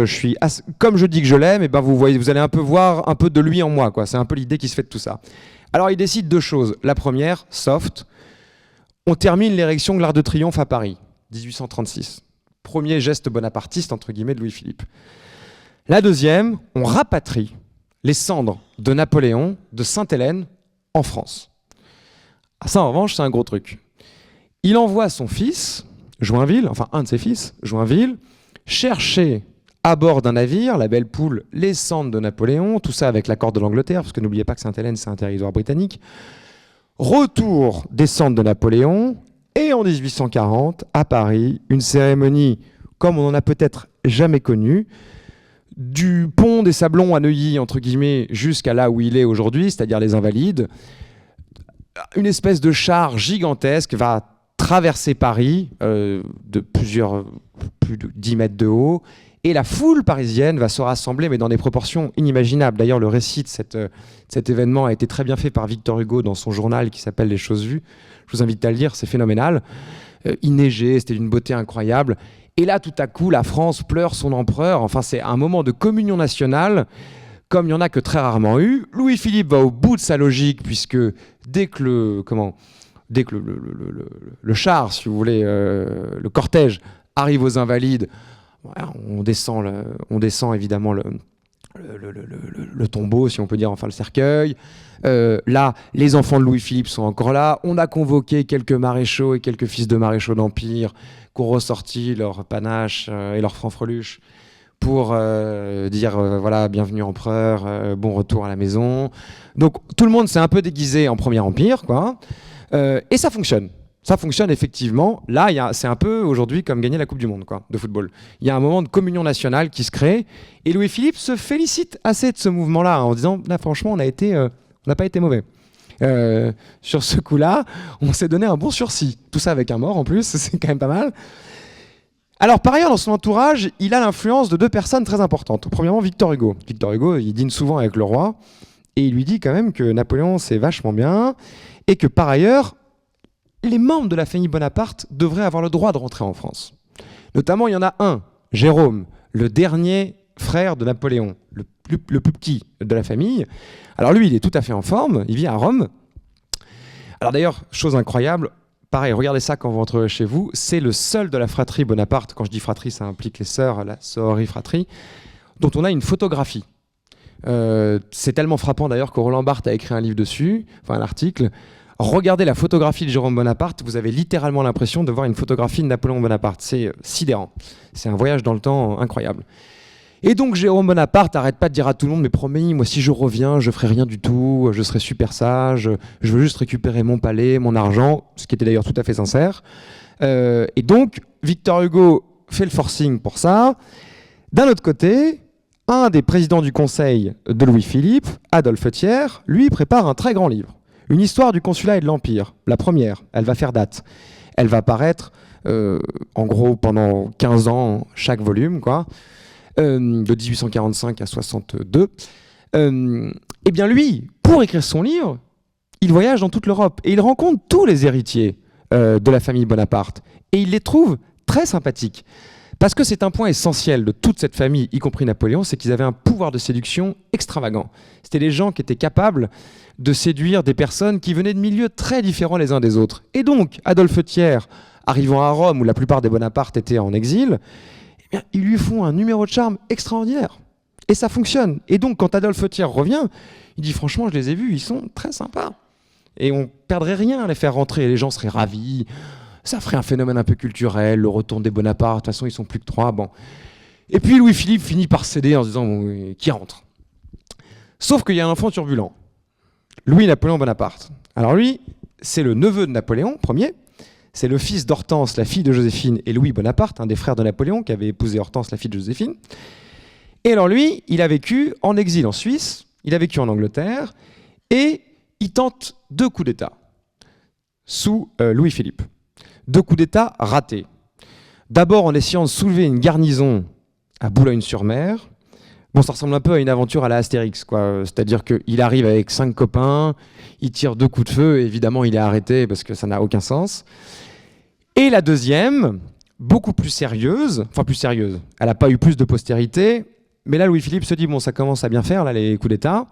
comme je dis que je l'aime, vous allez un peu voir un peu de lui en moi, quoi. C'est un peu l'idée qui se fait de tout ça. Alors il décide deux choses. La première, soft, on termine l'érection de l'Arc de Triomphe à Paris, 1836. Premier geste bonapartiste, entre guillemets, de Louis-Philippe. La deuxième, on rapatrie les cendres de Napoléon de Sainte-Hélène en France. Ça, en revanche, c'est un gros truc. Il envoie son fils, Joinville, enfin un de ses fils, Joinville, chercher à bord d'un navire, la Belle Poule, les cendres de Napoléon, tout ça avec l'accord de l'Angleterre, parce que n'oubliez pas que Sainte-Hélène, c'est un territoire britannique. Retour des cendres de Napoléon, et en 1840, à Paris, une cérémonie comme on n'en a peut-être jamais connu, du pont des Sablons à Neuilly, entre guillemets, jusqu'à là où il est aujourd'hui, c'est-à-dire les Invalides. Une espèce de char gigantesque va traverser Paris de plus de 10 mètres de haut, et la foule parisienne va se rassembler, mais dans des proportions inimaginables. D'ailleurs, le récit de cet événement a été très bien fait par Victor Hugo dans son journal qui s'appelle Les Choses Vues. Je vous invite à le lire, c'est phénoménal. Il neigeait, c'était d'une beauté incroyable. Et là, tout à coup, la France pleure son empereur. Enfin, c'est un moment de communion nationale, comme il n'y en a que très rarement eu. Louis-Philippe va au bout de sa logique, puisque dès que le char, si vous voulez, le cortège arrive aux Invalides, voilà, on descend évidemment le tombeau, si on peut dire, enfin le cercueil. Là, les enfants de Louis-Philippe sont encore là. On a convoqué quelques maréchaux et quelques fils de maréchaux d'Empire qui ont ressorti leur panache et leur fanfreluche pour dire voilà, bienvenue empereur, bon retour à la maison. Donc tout le monde s'est un peu déguisé en Premier Empire, quoi. Et ça fonctionne. Ça fonctionne effectivement. Là, c'est un peu aujourd'hui comme gagner la Coupe du Monde, quoi, de football. Il y a un moment de communion nationale qui se crée. Et Louis-Philippe se félicite assez de ce mouvement-là en disant là, franchement, on n'a pas été mauvais. Sur ce coup-là, on s'est donné un bon sursis. Tout ça avec un mort en plus, c'est quand même pas mal. Alors par ailleurs, dans son entourage, il a l'influence de deux personnes très importantes. Premièrement, Victor Hugo. Victor Hugo, il dîne souvent avec le roi et il lui dit quand même que Napoléon, c'est vachement bien et que par ailleurs, les membres de la famille Bonaparte devraient avoir le droit de rentrer en France. Notamment, il y en a un, Jérôme, le dernier frère de Napoléon, le plus petit de la famille. Alors lui, il est tout à fait en forme, il vit à Rome. Alors d'ailleurs, chose incroyable, pareil, regardez ça quand vous rentrez chez vous, c'est le seul de la fratrie Bonaparte, quand je dis fratrie, ça implique les sœurs, la sororité fratrie, dont on a une photographie. C'est tellement frappant d'ailleurs que Roland Barthes a écrit un livre dessus, enfin un article. Regardez la photographie de Jérôme Bonaparte, vous avez littéralement l'impression de voir une photographie de Napoléon Bonaparte. C'est sidérant. C'est un voyage dans le temps incroyable. Et donc Jérôme Bonaparte n'arrête pas de dire à tout le monde « Mais promis, moi si je reviens, je ferai rien du tout, je serai super sage, je veux juste récupérer mon palais, mon argent », ce qui était d'ailleurs tout à fait sincère. Et donc Victor Hugo fait le forcing pour ça. D'un autre côté, un des présidents du conseil de Louis-Philippe, Adolphe Thiers, lui prépare un très grand livre. Une histoire du consulat et de l'Empire. La première, elle va faire date. Elle va paraître, en gros, pendant 15 ans, chaque volume, quoi, de 1845 à 62. Eh bien lui, pour écrire son livre, il voyage dans toute l'Europe et il rencontre tous les héritiers de la famille Bonaparte. Et il les trouve très sympathiques. Parce que c'est un point essentiel de toute cette famille, y compris Napoléon, c'est qu'ils avaient un pouvoir de séduction extravagant. C'était les gens qui étaient capables de séduire des personnes qui venaient de milieux très différents les uns des autres. Et donc, Adolphe Thiers, arrivant à Rome, où la plupart des Bonaparte étaient en exil, eh bien, ils lui font un numéro de charme extraordinaire. Et ça fonctionne. Et donc, quand Adolphe Thiers revient, il dit « Franchement, je les ai vus, ils sont très sympas. Et on perdrait rien à les faire rentrer. Les gens seraient ravis. Ça ferait un phénomène un peu culturel, le retour des Bonaparte. De toute façon, ils sont plus que 3. Bon. » Et puis, Louis-Philippe finit par céder en se disant bon, « Qui rentre ?» Sauf qu'il y a un enfant turbulent. Louis-Napoléon Bonaparte. Alors lui, c'est le neveu de Napoléon Ier, c'est le fils d'Hortense, la fille de Joséphine, et Louis Bonaparte, un des frères de Napoléon, qui avait épousé Hortense, la fille de Joséphine. Et alors lui, il a vécu en exil en Suisse, il a vécu en Angleterre, et il tente 2 coups d'État sous Louis-Philippe. 2 coups d'État ratés. D'abord en essayant de soulever une garnison à Boulogne-sur-Mer. Bon, ça ressemble un peu à une aventure à la Astérix, quoi. C'est-à-dire qu'il arrive avec 5 copains, il tire 2 coups de feu, et évidemment il est arrêté parce que ça n'a aucun sens. Et la deuxième, beaucoup plus sérieuse, elle n'a pas eu plus de postérité, mais là Louis-Philippe se dit bon, ça commence à bien faire là les coups d'État,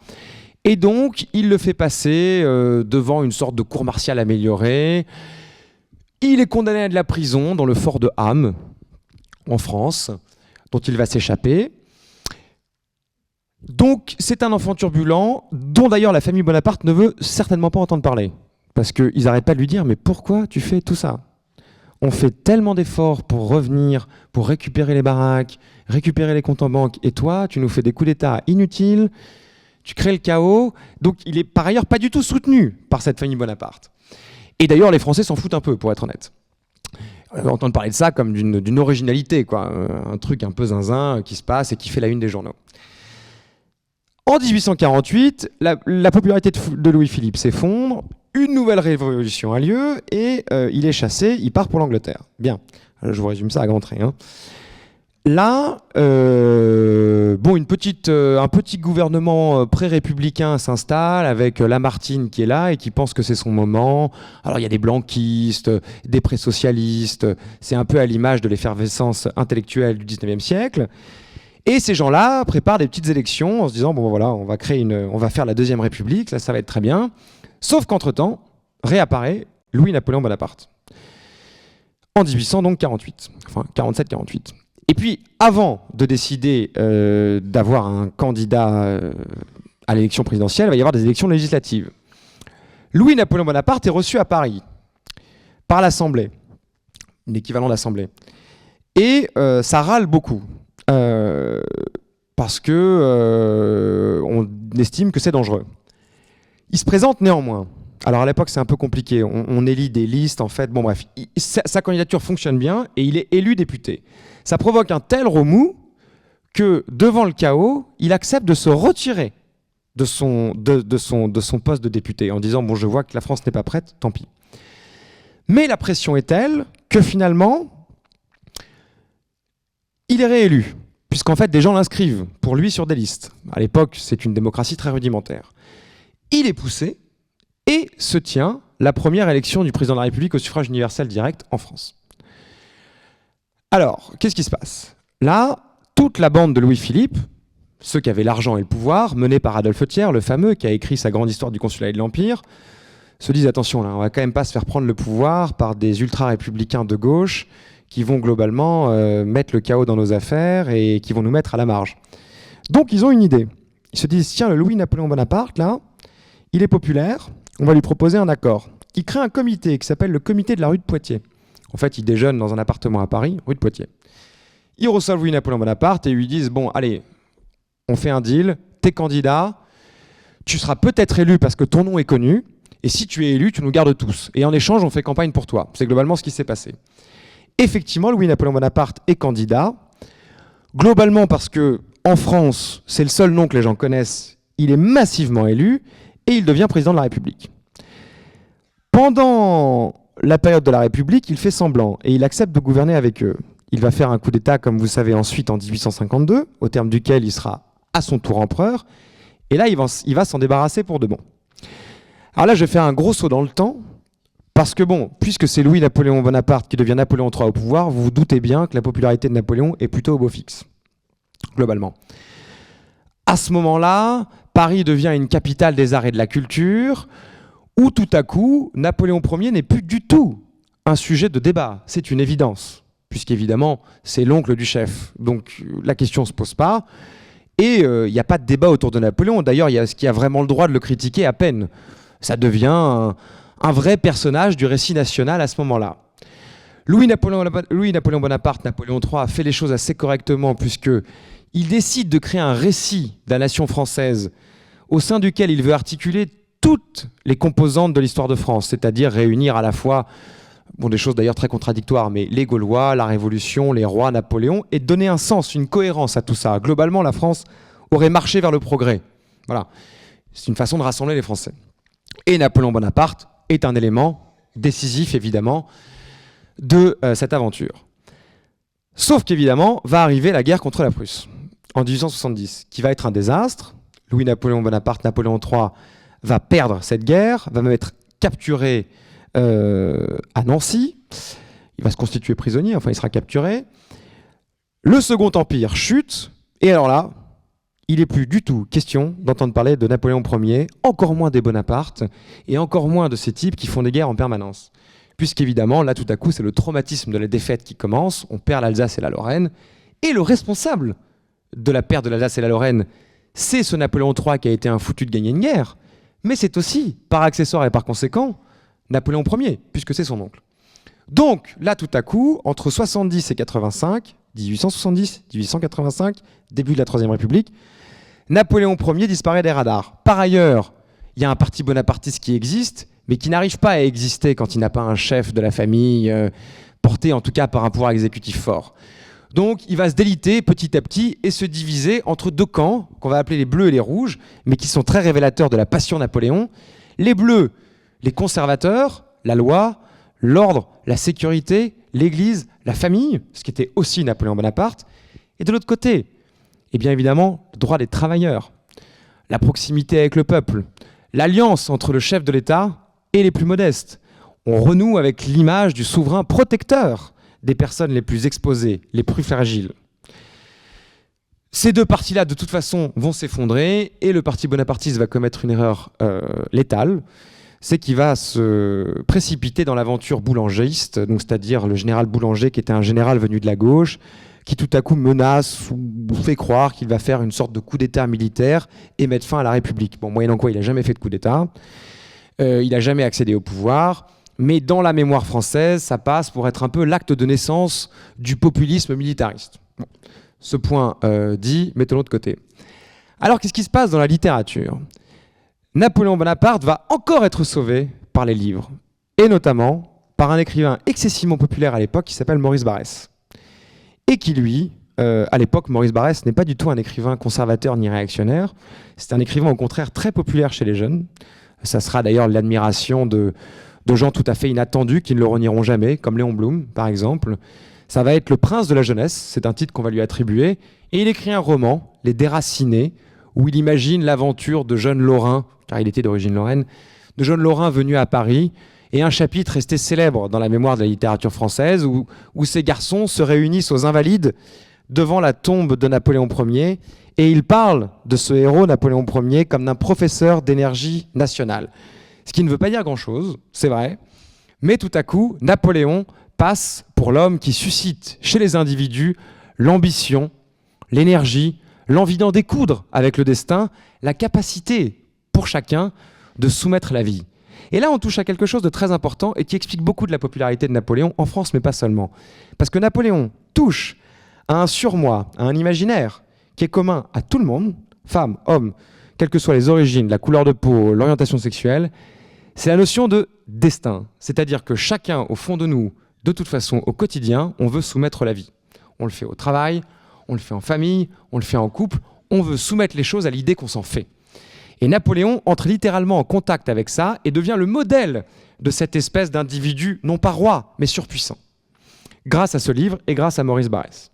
et donc il le fait passer devant une sorte de cour martiale améliorée. Il est condamné à de la prison dans le fort de Ham, en France, dont il va s'échapper. Donc c'est un enfant turbulent dont d'ailleurs la famille Bonaparte ne veut certainement pas entendre parler. Parce qu'ils n'arrêtent pas de lui dire « Mais pourquoi tu fais tout ça ?» on fait tellement d'efforts pour revenir, pour récupérer les baraques, récupérer les comptes en banque, et toi, tu nous fais des coups d'État inutiles, tu crées le chaos. Donc il est par ailleurs pas du tout soutenu par cette famille Bonaparte. Et d'ailleurs, les Français s'en foutent un peu, pour être honnête. On va entendre parler de ça comme d'une originalité, quoi. Un truc un peu zinzin qui se passe et qui fait la une des journaux. En 1848, la popularité de Louis-Philippe s'effondre, une nouvelle révolution a lieu et il est chassé, il part pour l'Angleterre. Bien, je vous résume ça à grands traits. Hein. Là, un petit gouvernement pré-républicain s'installe avec Lamartine qui est là et qui pense que c'est son moment. Alors il y a des blanquistes, des pré-socialistes, c'est un peu à l'image de l'effervescence intellectuelle du 19e siècle. Et ces gens-là préparent des petites élections en se disant bon voilà, on va faire la deuxième République, ça va être très bien. Sauf qu'entre-temps, réapparaît Louis-Napoléon Bonaparte. En 1848, enfin 47-48. Et puis, avant de décider d'avoir un candidat à l'élection présidentielle, il va y avoir des élections législatives. Louis-Napoléon Bonaparte est reçu à Paris par l'Assemblée, l'équivalent de l'Assemblée. Et ça râle beaucoup, parce que on estime que c'est dangereux. Il se présente néanmoins. Alors à l'époque, c'est un peu compliqué. On élit des listes, en fait. Bon bref, sa candidature fonctionne bien et il est élu député. Ça provoque un tel remous que, devant le chaos, il accepte de se retirer de son poste de député en disant « Bon, je vois que la France n'est pas prête, tant pis ». Mais la pression est telle que finalement, il est réélu, puisqu'en fait, des gens l'inscrivent pour lui sur des listes. À l'époque, c'est une démocratie très rudimentaire. Il est poussé et se tient la première élection du président de la République au suffrage universel direct en France. Alors, qu'est-ce qui se passe? Là, toute la bande de Louis-Philippe, ceux qui avaient l'argent et le pouvoir, menés par Adolphe Thiers, le fameux, qui a écrit sa grande histoire du consulat et de l'Empire, se disent attention, là, on va quand même pas se faire prendre le pouvoir par des ultra-républicains de gauche qui vont globalement mettre le chaos dans nos affaires et qui vont nous mettre à la marge. Donc, ils ont une idée. Ils se disent, tiens, le Louis-Napoléon Bonaparte, là, il est populaire, on va lui proposer un accord. Il crée un comité qui s'appelle le comité de la rue de Poitiers. En fait, il déjeune dans un appartement à Paris, rue de Poitiers. Ils reçoivent Louis-Napoléon Bonaparte et lui disent « Bon, allez, on fait un deal, t'es candidat, tu seras peut-être élu parce que ton nom est connu, et si tu es élu, tu nous gardes tous. Et en échange, on fait campagne pour toi. » C'est globalement ce qui s'est passé. Effectivement, Louis-Napoléon Bonaparte est candidat, globalement parce que en France, c'est le seul nom que les gens connaissent, il est massivement élu, et il devient président de la République. Pendant la période de la République, il fait semblant et il accepte de gouverner avec eux. Il va faire un coup d'État, comme vous savez, ensuite en 1852, au terme duquel il sera à son tour empereur. Et là, il va s'en débarrasser pour de bon. Alors là, je vais faire un gros saut dans le temps, parce que bon, puisque c'est Louis-Napoléon Bonaparte qui devient Napoléon III au pouvoir, vous vous doutez bien que la popularité de Napoléon est plutôt au beau fixe, globalement. À ce moment-là, Paris devient une capitale des arts et de la culture, où tout à coup, Napoléon Ier n'est plus du tout un sujet de débat. C'est une évidence, puisqu'évidemment, c'est l'oncle du chef. Donc la question ne se pose pas. Et il n'y a pas de débat autour de Napoléon. D'ailleurs, il y a ce qui a vraiment le droit de le critiquer à peine. Ça devient un vrai personnage du récit national à ce moment-là. Louis-Napoléon Bonaparte, Napoléon III, a fait les choses assez correctement, puisqu'il décide de créer un récit de la nation française au sein duquel il veut articuler toutes les composantes de l'histoire de France, c'est-à-dire réunir à la fois, bon, des choses d'ailleurs très contradictoires, mais les Gaulois, la Révolution, les rois, Napoléon, et donner un sens, une cohérence à tout ça. Globalement, la France aurait marché vers le progrès. Voilà. C'est une façon de rassembler les Français. Et Napoléon Bonaparte est un élément décisif, évidemment, de cette aventure. Sauf qu'évidemment, va arriver la guerre contre la Prusse, en 1870, qui va être un désastre. Louis-Napoléon Bonaparte, Napoléon III, va perdre cette guerre, va même être capturé à Nancy. Il va se constituer prisonnier, enfin il sera capturé. Le Second Empire chute, et alors là, il n'est plus du tout question d'entendre parler de Napoléon Ier, encore moins des Bonaparte, et encore moins de ces types qui font des guerres en permanence. Puisqu'évidemment, là tout à coup, c'est le traumatisme de la défaite qui commence, on perd l'Alsace et la Lorraine, et le responsable de la perte de l'Alsace et la Lorraine, c'est ce Napoléon III qui a été un foutu de gagner une guerre, mais c'est aussi, par accessoire et par conséquent, Napoléon Ier, puisque c'est son oncle. Donc, là, tout à coup, entre 70 et 85, 1870, 1885, début de la Troisième République, Napoléon Ier disparaît des radars. Par ailleurs, il y a un parti bonapartiste qui existe, mais qui n'arrive pas à exister quand il n'a pas un chef de la famille, porté en tout cas par un pouvoir exécutif fort. Donc il va se déliter petit à petit et se diviser entre deux camps, qu'on va appeler les bleus et les rouges, mais qui sont très révélateurs de la passion Napoléon. Les bleus, les conservateurs, la loi, l'ordre, la sécurité, l'église, la famille, ce qui était aussi Napoléon Bonaparte. Et de l'autre côté, et bien évidemment, le droit des travailleurs, la proximité avec le peuple, l'alliance entre le chef de l'État et les plus modestes. On renoue avec l'image du souverain protecteur des personnes les plus exposées, les plus fragiles. Ces deux partis-là, de toute façon, vont s'effondrer et le parti bonapartiste va commettre une erreur létale, c'est qu'il va se précipiter dans l'aventure boulangiste, donc c'est-à-dire le général Boulanger, qui était un général venu de la gauche, qui tout à coup menace ou fait croire qu'il va faire une sorte de coup d'État militaire et mettre fin à la République. Bon, moyennant quoi, il n'a jamais fait de coup d'État, il n'a jamais accédé au pouvoir, mais dans la mémoire française, ça passe pour être un peu l'acte de naissance du populisme militariste. Bon, ce point dit, mettons-le de côté. Alors, qu'est-ce qui se passe dans la littérature ? Napoléon Bonaparte va encore être sauvé par les livres, et notamment par un écrivain excessivement populaire à l'époque qui s'appelle Maurice Barrès. Et qui, lui, à l'époque, Maurice Barrès n'est pas du tout un écrivain conservateur ni réactionnaire. C'est un écrivain, au contraire, très populaire chez les jeunes. Ça sera d'ailleurs l'admiration de gens tout à fait inattendus qui ne le renieront jamais, comme Léon Blum, par exemple. Ça va être le prince de la jeunesse, c'est un titre qu'on va lui attribuer. Et il écrit un roman, Les Déracinés, où il imagine l'aventure de jeunes Lorrains, car il était d'origine lorraine, de jeunes Lorrains venus à Paris, et un chapitre resté célèbre dans la mémoire de la littérature française, où ces garçons se réunissent aux Invalides devant la tombe de Napoléon Ier, et ils parlent de ce héros, Napoléon Ier, comme d'un professeur d'énergie nationale. Ce qui ne veut pas dire grand-chose, c'est vrai, mais tout à coup, Napoléon passe pour l'homme qui suscite chez les individus l'ambition, l'énergie, l'envie d'en découdre avec le destin, la capacité pour chacun de soumettre la vie. Et là, on touche à quelque chose de très important et qui explique beaucoup de la popularité de Napoléon en France, mais pas seulement. Parce que Napoléon touche à un surmoi, à un imaginaire qui est commun à tout le monde, femmes, hommes, quelles que soient les origines, la couleur de peau, l'orientation sexuelle, c'est la notion de destin. C'est-à-dire que chacun, au fond de nous, de toute façon, au quotidien, on veut soumettre la vie. On le fait au travail, on le fait en famille, on le fait en couple, on veut soumettre les choses à l'idée qu'on s'en fait. Et Napoléon entre littéralement en contact avec ça et devient le modèle de cette espèce d'individu, non pas roi, mais surpuissant. Grâce à ce livre et grâce à Maurice Barrès.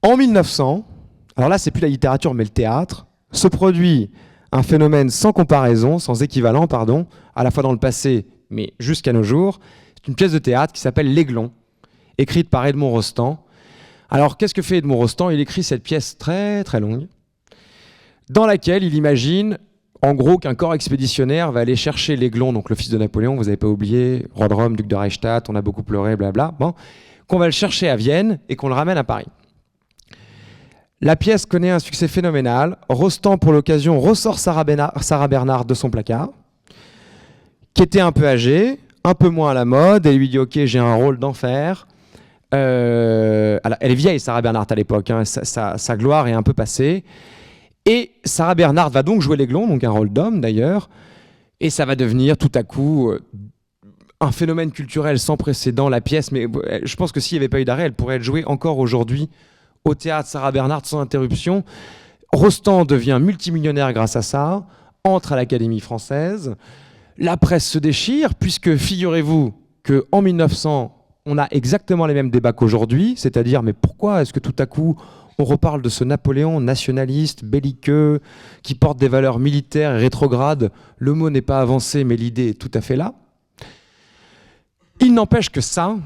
En 1900, alors là, c'est plus la littérature, mais le théâtre, se produit un phénomène sans comparaison, sans équivalent, pardon, à la fois dans le passé, mais jusqu'à nos jours. C'est une pièce de théâtre qui s'appelle L'Aiglon, écrite par Edmond Rostand. Alors, qu'est-ce que fait Edmond Rostand ? Il écrit cette pièce très, très longue, dans laquelle il imagine, en gros, qu'un corps expéditionnaire va aller chercher l'Aiglon, donc le fils de Napoléon, vous n'avez pas oublié, roi de Rome, duc de Reichstadt, on a beaucoup pleuré, blabla, bon, qu'on va le chercher à Vienne et qu'on le ramène à Paris. La pièce connaît un succès phénoménal. Rostand, pour l'occasion, ressort Sarah Bernhardt de son placard, qui était un peu âgée, un peu moins à la mode, et lui dit « Ok, j'ai un rôle d'enfer ». Elle est vieille, Sarah Bernhardt, à l'époque, hein, sa gloire est un peu passée. Et Sarah Bernhardt va donc jouer l'Aiglon, donc un rôle d'homme d'ailleurs, et ça va devenir tout à coup un phénomène culturel sans précédent, la pièce, mais je pense que s'il n'y avait pas eu d'arrêt, elle pourrait être jouée encore aujourd'hui au théâtre Sarah Bernhardt sans interruption. Rostand devient multimillionnaire grâce à ça, entre à l'Académie française, la presse se déchire, puisque figurez-vous qu'en 1900, on a exactement les mêmes débats qu'aujourd'hui, c'est-à-dire mais pourquoi est-ce que tout à coup on reparle de ce Napoléon nationaliste, belliqueux, qui porte des valeurs militaires et rétrogrades. Le mot n'est pas avancé, mais l'idée est tout à fait là. Il n'empêche que ça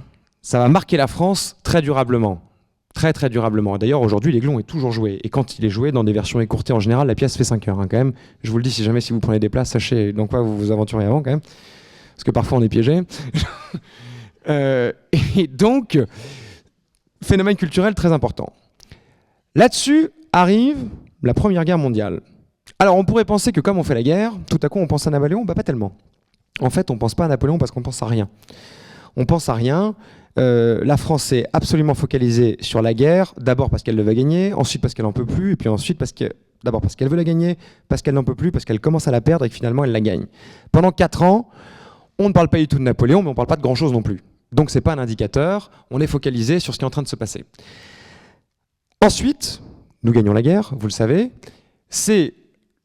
va marquer la France très durablement. Très très durablement. D'ailleurs, aujourd'hui, l'Aiglon est toujours joué. Et quand il est joué dans des versions écourtées en général, la pièce fait 5 heures hein, quand même. Je vous le dis, si jamais si vous prenez des places, sachez dans quoi vous vous aventurez avant quand même. Parce que parfois on est piégé. Et donc, phénomène culturel très important. Là-dessus arrive la Première Guerre mondiale. Alors on pourrait penser que comme on fait la guerre, tout à coup on pense à Napoléon, bah pas tellement. En fait on pense pas à Napoléon parce qu'on pense à rien. on pense à rien. La France est absolument focalisée sur la guerre, d'abord parce qu'elle devait gagner, ensuite parce qu'elle n'en peut plus, et puis ensuite d'abord parce qu'elle veut la gagner, parce qu'elle n'en peut plus, parce qu'elle commence à la perdre et que finalement elle la gagne. Pendant 4 ans, on ne parle pas du tout de Napoléon, mais on ne parle pas de grand-chose non plus. Donc c'est pas un indicateur, on est focalisé sur ce qui est en train de se passer. Ensuite, nous gagnons la guerre, vous le savez, c'est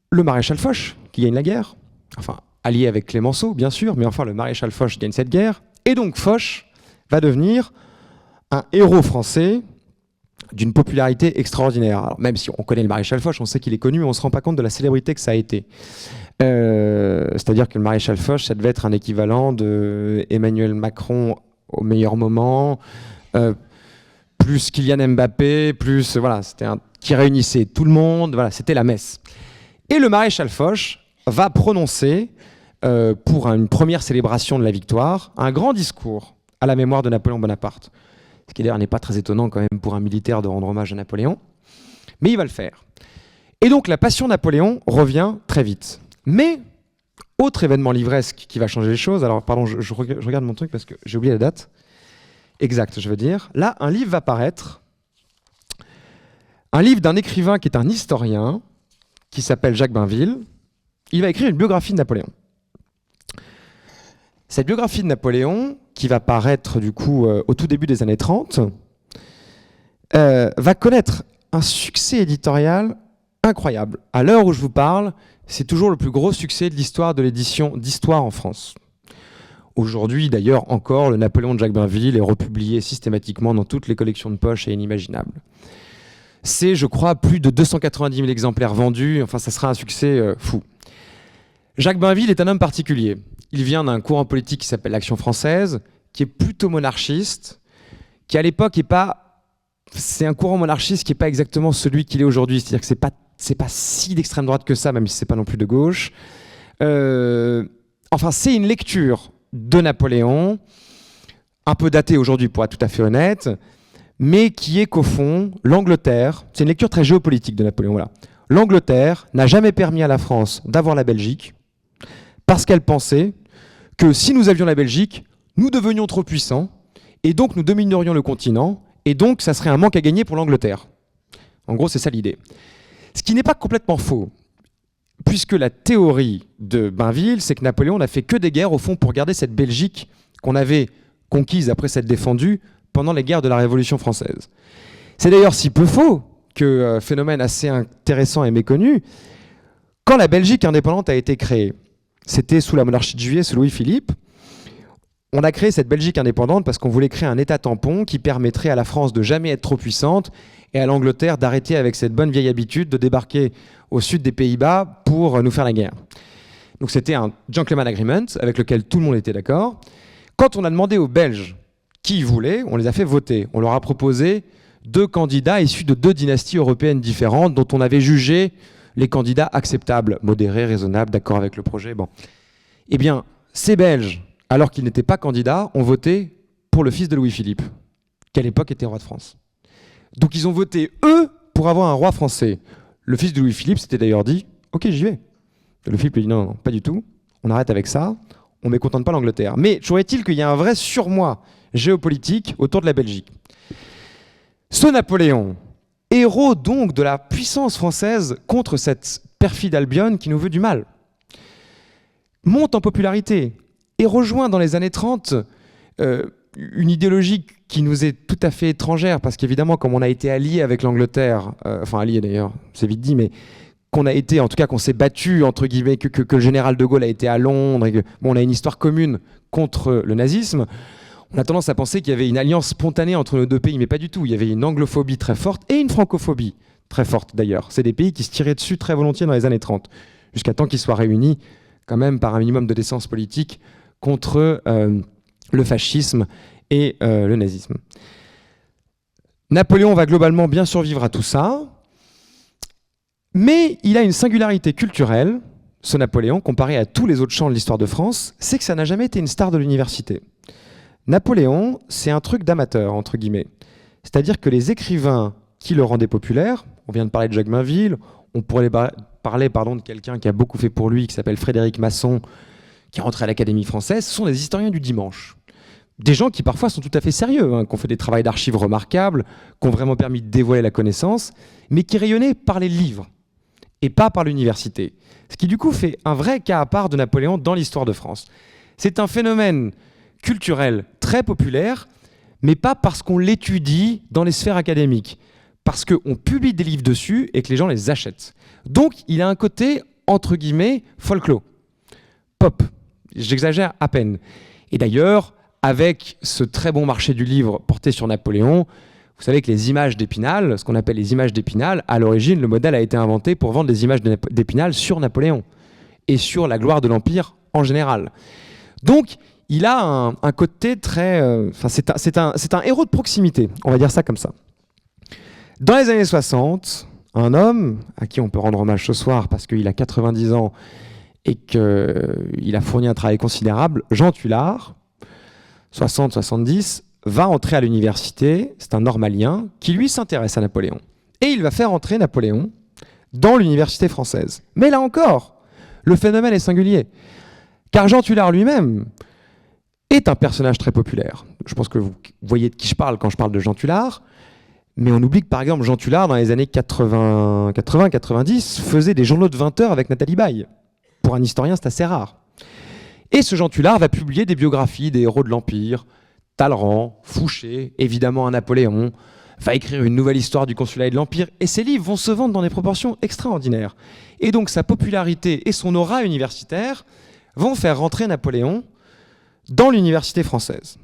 le maréchal Foch qui gagne la guerre, enfin allié avec Clémenceau bien sûr, mais enfin le maréchal Foch gagne cette guerre, et donc Foch va devenir un héros français d'une popularité extraordinaire. Alors, même si on connaît le maréchal Foch, on sait qu'il est connu, mais on ne se rend pas compte de la célébrité que ça a été. C'est-à-dire que le maréchal Foch, ça devait être un équivalent de Emmanuel Macron au meilleur moment, plus Kylian Mbappé, plus voilà, c'était qui réunissait tout le monde. Voilà, c'était la messe. Et le maréchal Foch va prononcer pour une première célébration de la victoire un grand discours à la mémoire de Napoléon Bonaparte. Ce qui d'ailleurs n'est pas très étonnant quand même pour un militaire de rendre hommage à Napoléon. Mais il va le faire. Et donc la passion Napoléon revient très vite. Mais, autre événement livresque qui va changer les choses, alors pardon, je regarde mon truc parce que j'ai oublié la date. Exact, je veux dire. Là, un livre va paraître. Un livre d'un écrivain qui est un historien, qui s'appelle Jacques Bainville. Il va écrire une biographie de Napoléon. Cette biographie de Napoléon, qui va paraître du coup au tout début des années 30, va connaître un succès éditorial incroyable. À l'heure où je vous parle, c'est toujours le plus gros succès de l'histoire de l'édition d'histoire en France. Aujourd'hui, d'ailleurs, encore, le Napoléon de Jacques Bainville est republié systématiquement dans toutes les collections de poche et inimaginable. C'est, je crois, plus de 290 000 exemplaires vendus. Enfin, ça sera un succès fou. Jacques Bainville est un homme particulier. Il vient d'un courant politique qui s'appelle l'Action française, qui est plutôt monarchiste, qui à l'époque est pas... C'est un courant monarchiste qui n'est pas exactement celui qu'il est aujourd'hui. C'est-à-dire que c'est pas si d'extrême droite que ça, même si c'est pas non plus de gauche. Enfin, c'est une lecture de Napoléon, un peu datée aujourd'hui pour être tout à fait honnête, mais qui est qu'au fond, l'Angleterre, c'est une lecture très géopolitique de Napoléon, voilà. L'Angleterre n'a jamais permis à la France d'avoir la Belgique, parce qu'elle pensait que si nous avions la Belgique, nous devenions trop puissants, et donc nous dominerions le continent, et donc ça serait un manque à gagner pour l'Angleterre. En gros, c'est ça l'idée. Ce qui n'est pas complètement faux, puisque la théorie de Bainville, c'est que Napoléon n'a fait que des guerres, au fond, pour garder cette Belgique qu'on avait conquise après s'être défendue pendant les guerres de la Révolution française. C'est d'ailleurs si peu faux que, phénomène assez intéressant et méconnu, quand la Belgique indépendante a été créée, c'était sous la monarchie de Juillet, sous Louis-Philippe, on a créé cette Belgique indépendante parce qu'on voulait créer un État tampon qui permettrait à la France de jamais être trop puissante et à l'Angleterre d'arrêter avec cette bonne vieille habitude de débarquer au sud des Pays-Bas pour nous faire la guerre. Donc c'était un gentleman agreement avec lequel tout le monde était d'accord. Quand on a demandé aux Belges qui ils voulaient, on les a fait voter. On leur a proposé 2 candidats issus de 2 dynasties européennes différentes dont on avait jugé les candidats acceptables, modérés, raisonnables, d'accord avec le projet. Bon. Eh bien, ces Belges, alors qu'ils n'étaient pas candidats, ont voté pour le fils de Louis-Philippe, qui à l'époque était roi de France. Donc ils ont voté, eux, pour avoir un roi français. Le fils de Louis-Philippe s'était d'ailleurs dit « Ok, j'y vais ». Louis-Philippe lui dit « Non, non, pas du tout. On arrête avec ça. On ne mécontente pas l'Angleterre. » Mais toujours est-il qu'il y a un vrai surmoi géopolitique autour de la Belgique. Ce Napoléon, héros donc de la puissance française contre cette perfide Albion qui nous veut du mal, monte en popularité et rejoint dans les années 30 une idéologie qui nous est tout à fait étrangère, parce qu'évidemment, comme on a été allié avec l'Angleterre, enfin allié d'ailleurs, c'est vite dit, mais qu'on a été, en tout cas qu'on s'est battu, entre guillemets, que le général de Gaulle a été à Londres, et que, bon, on a une histoire commune contre le nazisme, on a tendance à penser qu'il y avait une alliance spontanée entre nos 2 pays, mais pas du tout. Il y avait une anglophobie très forte et une francophobie très forte d'ailleurs. C'est des pays qui se tiraient dessus très volontiers dans les années 30, jusqu'à temps qu'ils soient réunis quand même par un minimum de décence politique contre le fascisme et le nazisme. Napoléon va globalement bien survivre à tout ça, mais il a une singularité culturelle, ce Napoléon, comparé à tous les autres champs de l'histoire de France, c'est que ça n'a jamais été une star de l'université. Napoléon, c'est un truc d'amateur, entre guillemets. C'est-à-dire que les écrivains qui le rendaient populaire, on vient de parler de Jacques Bainville, on pourrait parler de quelqu'un qui a beaucoup fait pour lui, qui s'appelle Frédéric Masson, qui est rentré à l'Académie française, ce sont des historiens du dimanche. des gens qui parfois sont tout à fait sérieux, hein, qui ont fait des travaux d'archives remarquables, qui ont vraiment permis de dévoiler la connaissance, mais qui rayonnaient par les livres et pas par l'université. Ce qui du coup fait un vrai cas à part de Napoléon dans l'histoire de France. C'est un phénomène culturel très populaire, mais pas parce qu'on l'étudie dans les sphères académiques, parce qu'on publie des livres dessus et que les gens les achètent. Donc il a un côté, entre guillemets, folklore, pop. J'exagère à peine. Et d'ailleurs, avec ce très bon marché du livre porté sur Napoléon, vous savez que les images d'Épinal, ce qu'on appelle les images d'Épinal, à l'origine, le modèle a été inventé pour vendre des images d'Épinal sur Napoléon et sur la gloire de l'Empire en général. Donc, il a un côté très... c'est un héros de proximité, on va dire ça comme ça. Dans les années 60, un homme à qui on peut rendre hommage ce soir parce qu'il a 90 ans et qu'il a fourni un travail considérable, Jean Tullard, 60-70, va entrer à l'université, c'est un normalien, qui lui s'intéresse à Napoléon. Et il va faire entrer Napoléon dans l'université française. Mais là encore, le phénomène est singulier. Car Jean Tullard lui-même est un personnage très populaire. Je pense que vous voyez de qui je parle quand je parle de Jean Tullard. Mais on oublie que par exemple Jean Tullard, dans les années 80-90, faisait des journaux de 20 heures avec Nathalie Baye. Pour un historien, c'est assez rare. Et ce Jean Tullard va publier des biographies des héros de l'Empire, Talleyrand, Fouché, évidemment un Napoléon, va écrire une nouvelle histoire du consulat et de l'Empire, et ses livres vont se vendre dans des proportions extraordinaires. Et donc sa popularité et son aura universitaire vont faire rentrer Napoléon dans l'université française.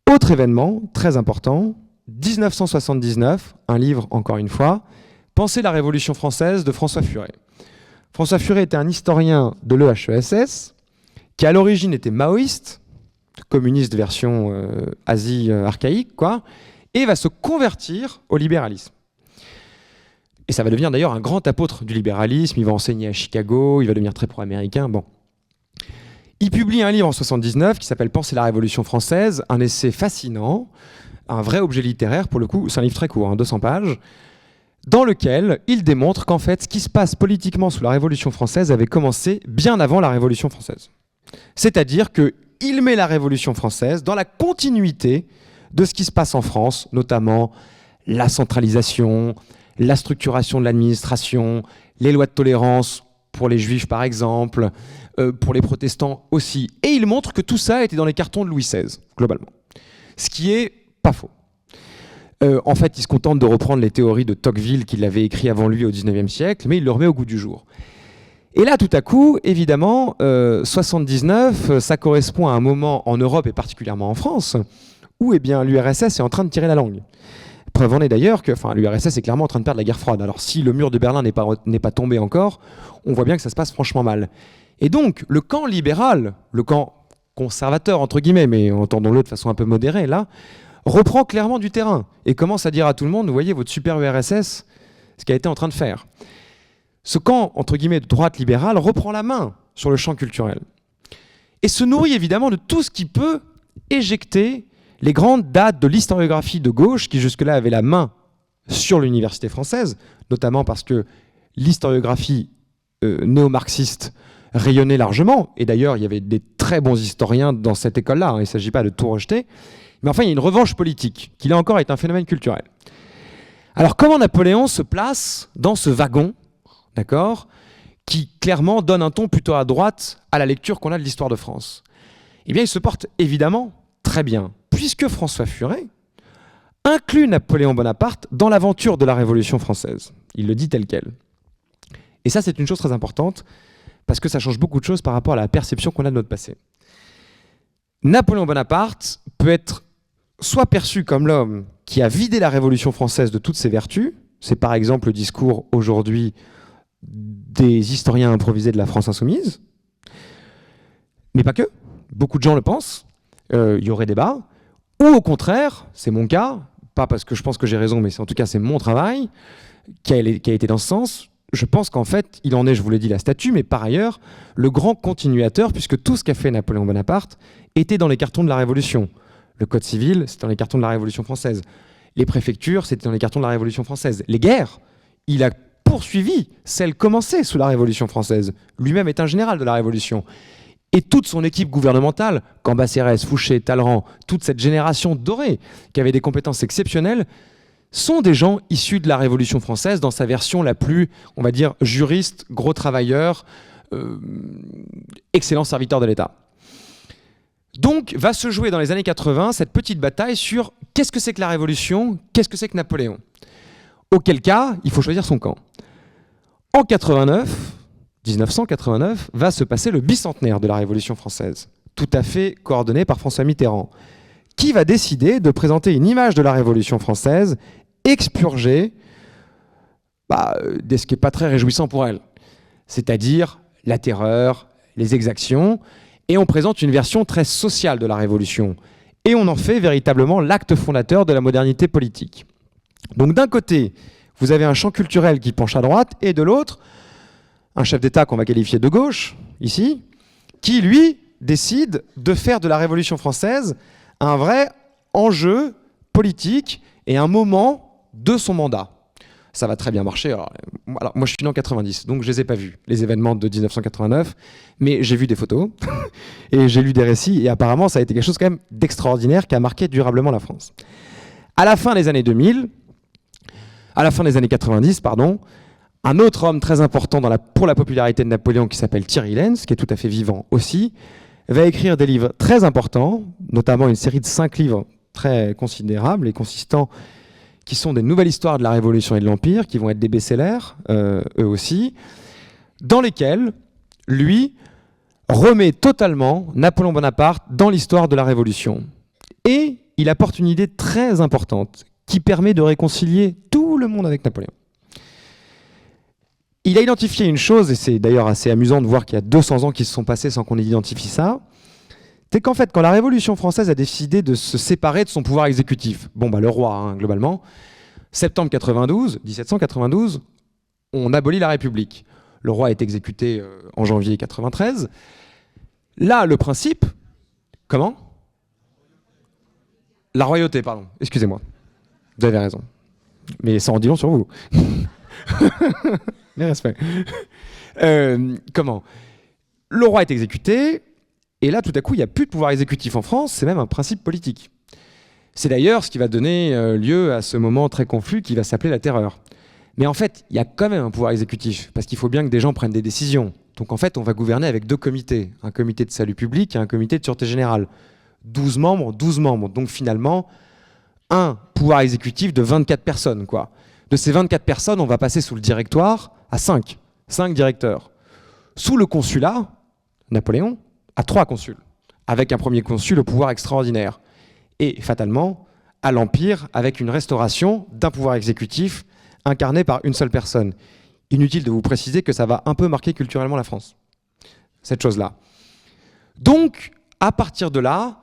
Autre événement très important, 1979, un livre encore une fois, Penser la Révolution française de François Furet. François Furet était un historien de l'EHESS qui à l'origine était maoïste, communiste version Asie archaïque, quoi, et va se convertir au libéralisme. Et ça va devenir d'ailleurs un grand apôtre du libéralisme, il va enseigner à Chicago, il va devenir très pro-américain, bon. Il publie un livre en 1979 qui s'appelle Penser la Révolution française, un essai fascinant, un vrai objet littéraire pour le coup, c'est un livre très court, hein, 200 pages, dans lequel il démontre qu'en fait, ce qui se passe politiquement sous la Révolution française avait commencé bien avant la Révolution française. C'est-à-dire qu'il met la Révolution française dans la continuité de ce qui se passe en France, notamment la centralisation, la structuration de l'administration, les lois de tolérance pour les juifs par exemple, pour les protestants aussi. Et il montre que tout ça était dans les cartons de Louis XVI, globalement. Ce qui est pas faux. En fait, il se contente de reprendre les théories de Tocqueville qu'il avait écrit avant lui au XIXe siècle, mais il le remet au goût du jour. Et là, tout à coup, évidemment, 79, ça correspond à un moment en Europe et particulièrement en France, où eh bien, l'URSS est en train de tirer la langue. Preuve en est d'ailleurs que l'URSS est clairement en train de perdre la guerre froide. Alors si le mur de Berlin n'est pas tombé encore, on voit bien que ça se passe franchement mal. Et donc, le camp libéral, le camp conservateur, entre guillemets, mais entendons-le de façon un peu modérée, là, reprend clairement du terrain et commence à dire à tout le monde, vous voyez, votre super URSS, ce qu'elle était en train de faire. Ce camp, entre guillemets, de droite libérale reprend la main sur le champ culturel et se nourrit évidemment de tout ce qui peut éjecter les grandes dates de l'historiographie de gauche qui jusque-là avait la main sur l'université française, notamment parce que l'historiographie néo-marxiste rayonnait largement, et d'ailleurs il y avait des très bons historiens dans cette école-là, hein, il ne s'agit pas de tout rejeter, mais enfin il y a une revanche politique, qui là encore est un phénomène culturel. Alors comment Napoléon se place dans ce wagon, d'accord, qui clairement donne un ton plutôt à droite à la lecture qu'on a de l'histoire de France? Eh bien il se porte évidemment très bien, puisque François Furet inclut Napoléon Bonaparte dans l'aventure de la Révolution française. Il le dit tel quel. Et ça, c'est une chose très importante, parce que ça change beaucoup de choses par rapport à la perception qu'on a de notre passé. Napoléon Bonaparte peut être soit perçu comme l'homme qui a vidé la Révolution française de toutes ses vertus, c'est par exemple le discours aujourd'hui des historiens improvisés de la France insoumise, mais pas que, beaucoup de gens le pensent, il y aurait débat, ou au contraire, c'est mon cas, pas parce que je pense que j'ai raison, mais en tout cas c'est mon travail qui a été dans ce sens. Je pense qu'en fait, il en est, je vous l'ai dit, la statue, mais par ailleurs, le grand continuateur, puisque tout ce qu'a fait Napoléon Bonaparte était dans les cartons de la Révolution. Le Code civil, c'était dans les cartons de la Révolution française. Les préfectures, c'était dans les cartons de la Révolution française. Les guerres, il a poursuivi celles commencées sous la Révolution française. Lui-même est un général de la Révolution. Et toute son équipe gouvernementale, Cambacérès, Fouché, Talleyrand, toute cette génération dorée qui avait des compétences exceptionnelles, sont des gens issus de la Révolution française dans sa version la plus, on va dire, juriste, gros travailleur, excellent serviteur de l'État. Donc va se jouer dans les années 80 cette petite bataille sur qu'est-ce que c'est que la Révolution, qu'est-ce que c'est que Napoléon. Auquel cas, il faut choisir son camp. En 1989, va se passer le bicentenaire de la Révolution française, tout à fait coordonné par François Mitterrand, qui va décider de présenter une image de la Révolution française expurgée de ce qui n'est pas très réjouissant pour elle, c'est-à-dire la terreur, les exactions, et on présente une version très sociale de la Révolution, et on en fait véritablement l'acte fondateur de la modernité politique. Donc d'un côté, vous avez un champ culturel qui penche à droite, et de l'autre, un chef d'État qu'on va qualifier de gauche, ici, qui, lui, décide de faire de la Révolution française un vrai enjeu politique et un moment de son mandat. Ça va très bien marcher. Alors, moi, je suis né en 90, donc je ne les ai pas vus, les événements de 1989, mais j'ai vu des photos et j'ai lu des récits, et apparemment, ça a été quelque chose quand même d'extraordinaire qui a marqué durablement la France. À la fin des années 2000, à la fin des années 90, pardon, un autre homme très important pour la popularité de Napoléon, qui s'appelle Thierry Lenz, qui est tout à fait vivant aussi, va écrire des livres très importants, notamment une série de 5 livres très considérables et consistants, qui sont des nouvelles histoires de la Révolution et de l'Empire, qui vont être des best-sellers, eux aussi, dans lesquels, lui, remet totalement Napoléon Bonaparte dans l'histoire de la Révolution. Et il apporte une idée très importante, qui permet de réconcilier tout le monde avec Napoléon. Il a identifié une chose, et c'est d'ailleurs assez amusant de voir qu'il y a 200 ans qui se sont passés sans qu'on ait identifié ça, c'est qu'en fait, quand la Révolution française a décidé de se séparer de son pouvoir exécutif, le roi, globalement, septembre 1792, on abolit la République. Le roi est exécuté en janvier 93. Là, le principe... Comment ? La royauté, pardon. Excusez-moi. Vous avez raison. Mais ça en dit long sur vous. Les respects. Le roi est exécuté, et là, tout à coup, il n'y a plus de pouvoir exécutif en France, c'est même un principe politique. C'est d'ailleurs ce qui va donner lieu à ce moment très confus qui va s'appeler la terreur. Mais en fait, il y a quand même un pouvoir exécutif, parce qu'il faut bien que des gens prennent des décisions. Donc en fait, on va gouverner avec 2 comités, un comité de salut public et un comité de sûreté générale. 12 membres. Donc finalement, un pouvoir exécutif de 24 personnes, quoi. De ces 24 personnes, on va passer sous le directoire à 5 directeurs. Sous le consulat, Napoléon a 3 consuls, avec un premier consul au pouvoir extraordinaire. Et fatalement, à l'Empire, avec une restauration d'un pouvoir exécutif incarné par une seule personne. Inutile de vous préciser que ça va un peu marquer culturellement la France, cette chose-là. Donc, à partir de là,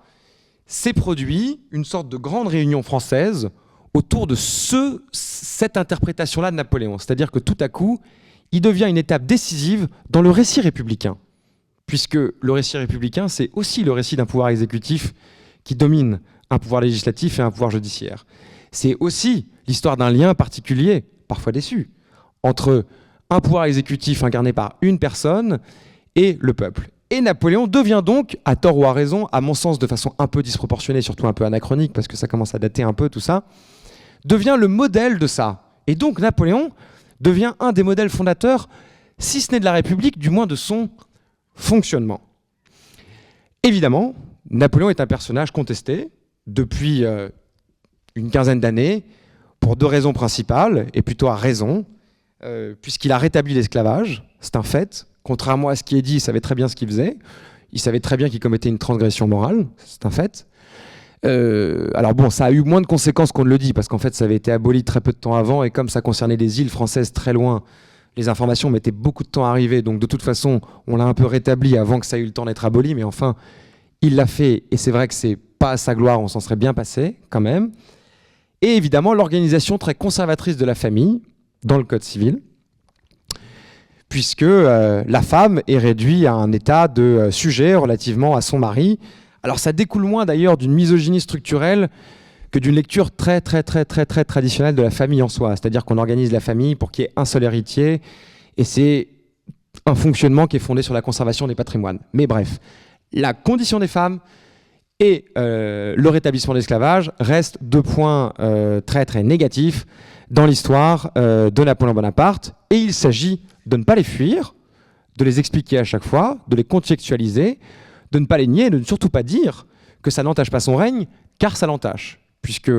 s'est produit une sorte de grande réunion française autour de cette interprétation-là de Napoléon. C'est-à-dire que tout à coup, il devient une étape décisive dans le récit républicain. Puisque le récit républicain, c'est aussi le récit d'un pouvoir exécutif qui domine un pouvoir législatif et un pouvoir judiciaire. C'est aussi l'histoire d'un lien particulier, parfois déçu, entre un pouvoir exécutif incarné par une personne et le peuple. Et Napoléon devient donc, à tort ou à raison, à mon sens de façon un peu disproportionnée, surtout un peu anachronique, parce que ça commence à dater un peu tout ça, devient le modèle de ça. Et donc Napoléon devient un des modèles fondateurs, si ce n'est de la République, du moins de son fonctionnement. Évidemment, Napoléon est un personnage contesté depuis une quinzaine d'années, pour 2 raisons principales, et plutôt à raison, puisqu'il a rétabli l'esclavage, c'est un fait. Contrairement à ce qui est dit, il savait très bien ce qu'il faisait. Il savait très bien qu'il commettait une transgression morale, c'est un fait. Alors bon, ça a eu moins de conséquences qu'on ne le dit, parce qu'en fait, ça avait été aboli très peu de temps avant, et comme ça concernait des îles françaises très loin, les informations mettaient beaucoup de temps à arriver, donc de toute façon, on l'a un peu rétabli avant que ça ait eu le temps d'être aboli, mais enfin, il l'a fait, et c'est vrai que c'est pas à sa gloire, on s'en serait bien passé, quand même. Et évidemment, l'organisation très conservatrice de la famille, dans le Code civil, puisque la femme est réduite à un état de sujet relativement à son mari. Alors ça découle moins d'ailleurs d'une misogynie structurelle que d'une lecture très traditionnelle de la famille en soi. C'est-à-dire qu'on organise la famille pour qu'il y ait un seul héritier, et c'est un fonctionnement qui est fondé sur la conservation des patrimoines. Mais bref, la condition des femmes et le rétablissement de l'esclavage restent deux points très très négatifs dans l'histoire de Napoléon Bonaparte. Et il s'agit de ne pas les fuir, de les expliquer à chaque fois, de les contextualiser, de ne pas les nier, de ne surtout pas dire que ça n'entache pas son règne, car ça l'entache. Puisque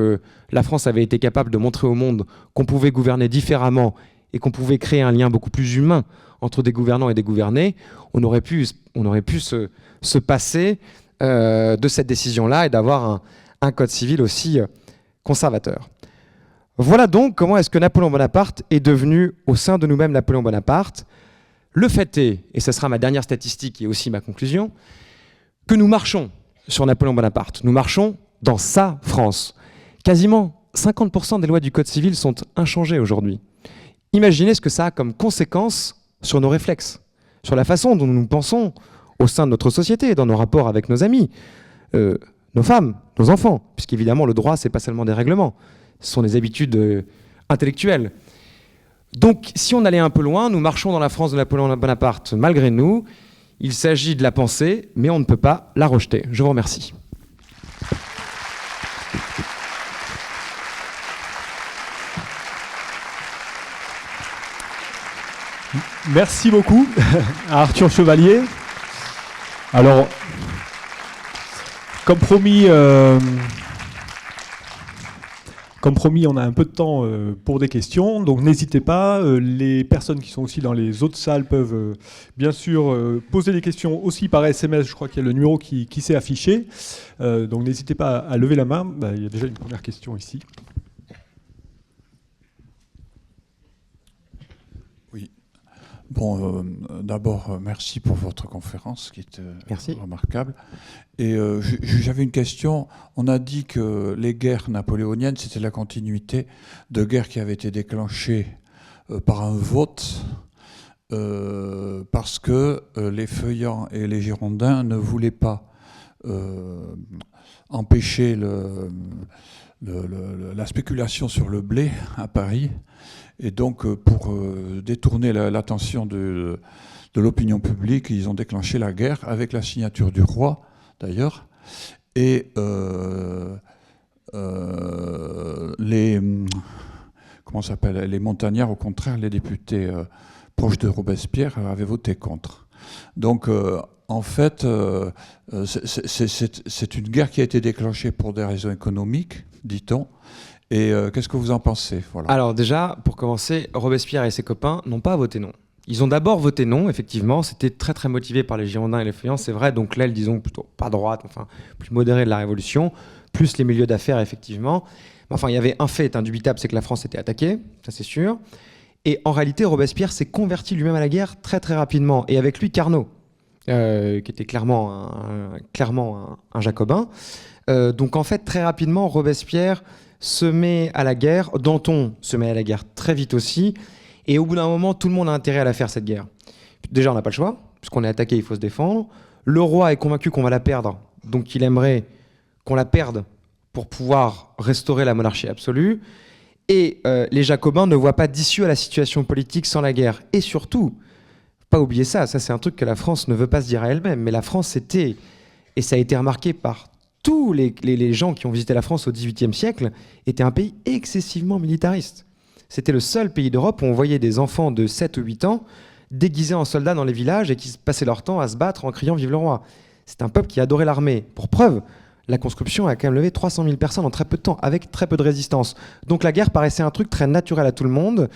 la France avait été capable de montrer au monde qu'on pouvait gouverner différemment et qu'on pouvait créer un lien beaucoup plus humain entre des gouvernants et des gouvernés, on aurait pu se passer de cette décision-là et d'avoir un code civil aussi conservateur. Voilà donc comment est-ce que Napoléon Bonaparte est devenu, au sein de nous-mêmes, Napoléon Bonaparte. Le fait est, et ce sera ma dernière statistique et aussi ma conclusion, que nous marchons sur Napoléon Bonaparte. Nous marchons dans sa France. Quasiment 50% des lois du Code civil sont inchangées aujourd'hui. Imaginez ce que ça a comme conséquence sur nos réflexes, sur la façon dont nous pensons au sein de notre société, dans nos rapports avec nos amis, nos femmes, nos enfants, puisqu'évidemment le droit, c'est pas seulement des règlements, ce sont des habitudes intellectuelles. Donc si on allait un peu loin, nous marchons dans la France de Napoléon Bonaparte malgré nous. Il s'agit de la penser, mais on ne peut pas la rejeter. Je vous remercie. Merci beaucoup à Arthur Chevalier. Alors, comme promis, on a un peu de temps pour des questions, donc n'hésitez pas. Les personnes qui sont aussi dans les autres salles peuvent bien sûr poser des questions aussi par SMS. Je crois qu'il y a le numéro qui s'est affiché. Donc n'hésitez pas à lever la main. Il y a déjà une première question ici. Oui. Bon, d'abord, merci pour votre conférence qui est remarquable. Et j'avais une question. On a dit que les guerres napoléoniennes, c'était la continuité de guerres qui avaient été déclenchées par un vote parce que les Feuillants et les Girondins ne voulaient pas empêcher la spéculation sur le blé à Paris. Et donc, pour détourner l'attention de l'opinion publique, ils ont déclenché la guerre avec la signature du roi, d'ailleurs. Et les montagnards, au contraire, les députés proches de Robespierre avaient voté contre. Donc, en fait, c'est une guerre qui a été déclenchée pour des raisons économiques, dit-on. Et qu'est-ce que vous en pensez? Voilà. Alors déjà, pour commencer, Robespierre et ses copains n'ont pas voté non. Ils ont d'abord voté non, effectivement. C'était très très motivé par les Girondins et les Feuillants, c'est vrai. Donc l'aile, disons, plutôt pas droite, enfin plus modérée de la Révolution, plus les milieux d'affaires, effectivement. Mais enfin, il y avait un fait indubitable, c'est que la France était attaquée, ça c'est sûr. Et en réalité, Robespierre s'est converti lui-même à la guerre très très rapidement. Et avec lui, Carnot, qui était clairement un jacobin. Donc en fait, très rapidement, Robespierre se met à la guerre, Danton se met à la guerre très vite aussi, et au bout d'un moment, tout le monde a intérêt à la faire, cette guerre. Déjà, on n'a pas le choix, puisqu'on est attaqué, il faut se défendre. Le roi est convaincu qu'on va la perdre, donc il aimerait qu'on la perde pour pouvoir restaurer la monarchie absolue, et les Jacobins ne voient pas d'issue à la situation politique sans la guerre. Et surtout, pas oublier ça c'est un truc que la France ne veut pas se dire à elle-même, mais la France était, et ça a été remarqué par tous les gens qui ont visité la France au XVIIIe siècle, était un pays excessivement militariste. C'était le seul pays d'Europe où on voyait des enfants de 7 ou 8 ans déguisés en soldats dans les villages et qui passaient leur temps à se battre en criant « Vive le roi ». C'est un peuple qui adorait l'armée. Pour preuve, la conscription a quand même levé 300 000 personnes en très peu de temps, avec très peu de résistance. Donc la guerre paraissait un truc très naturel à tout le monde,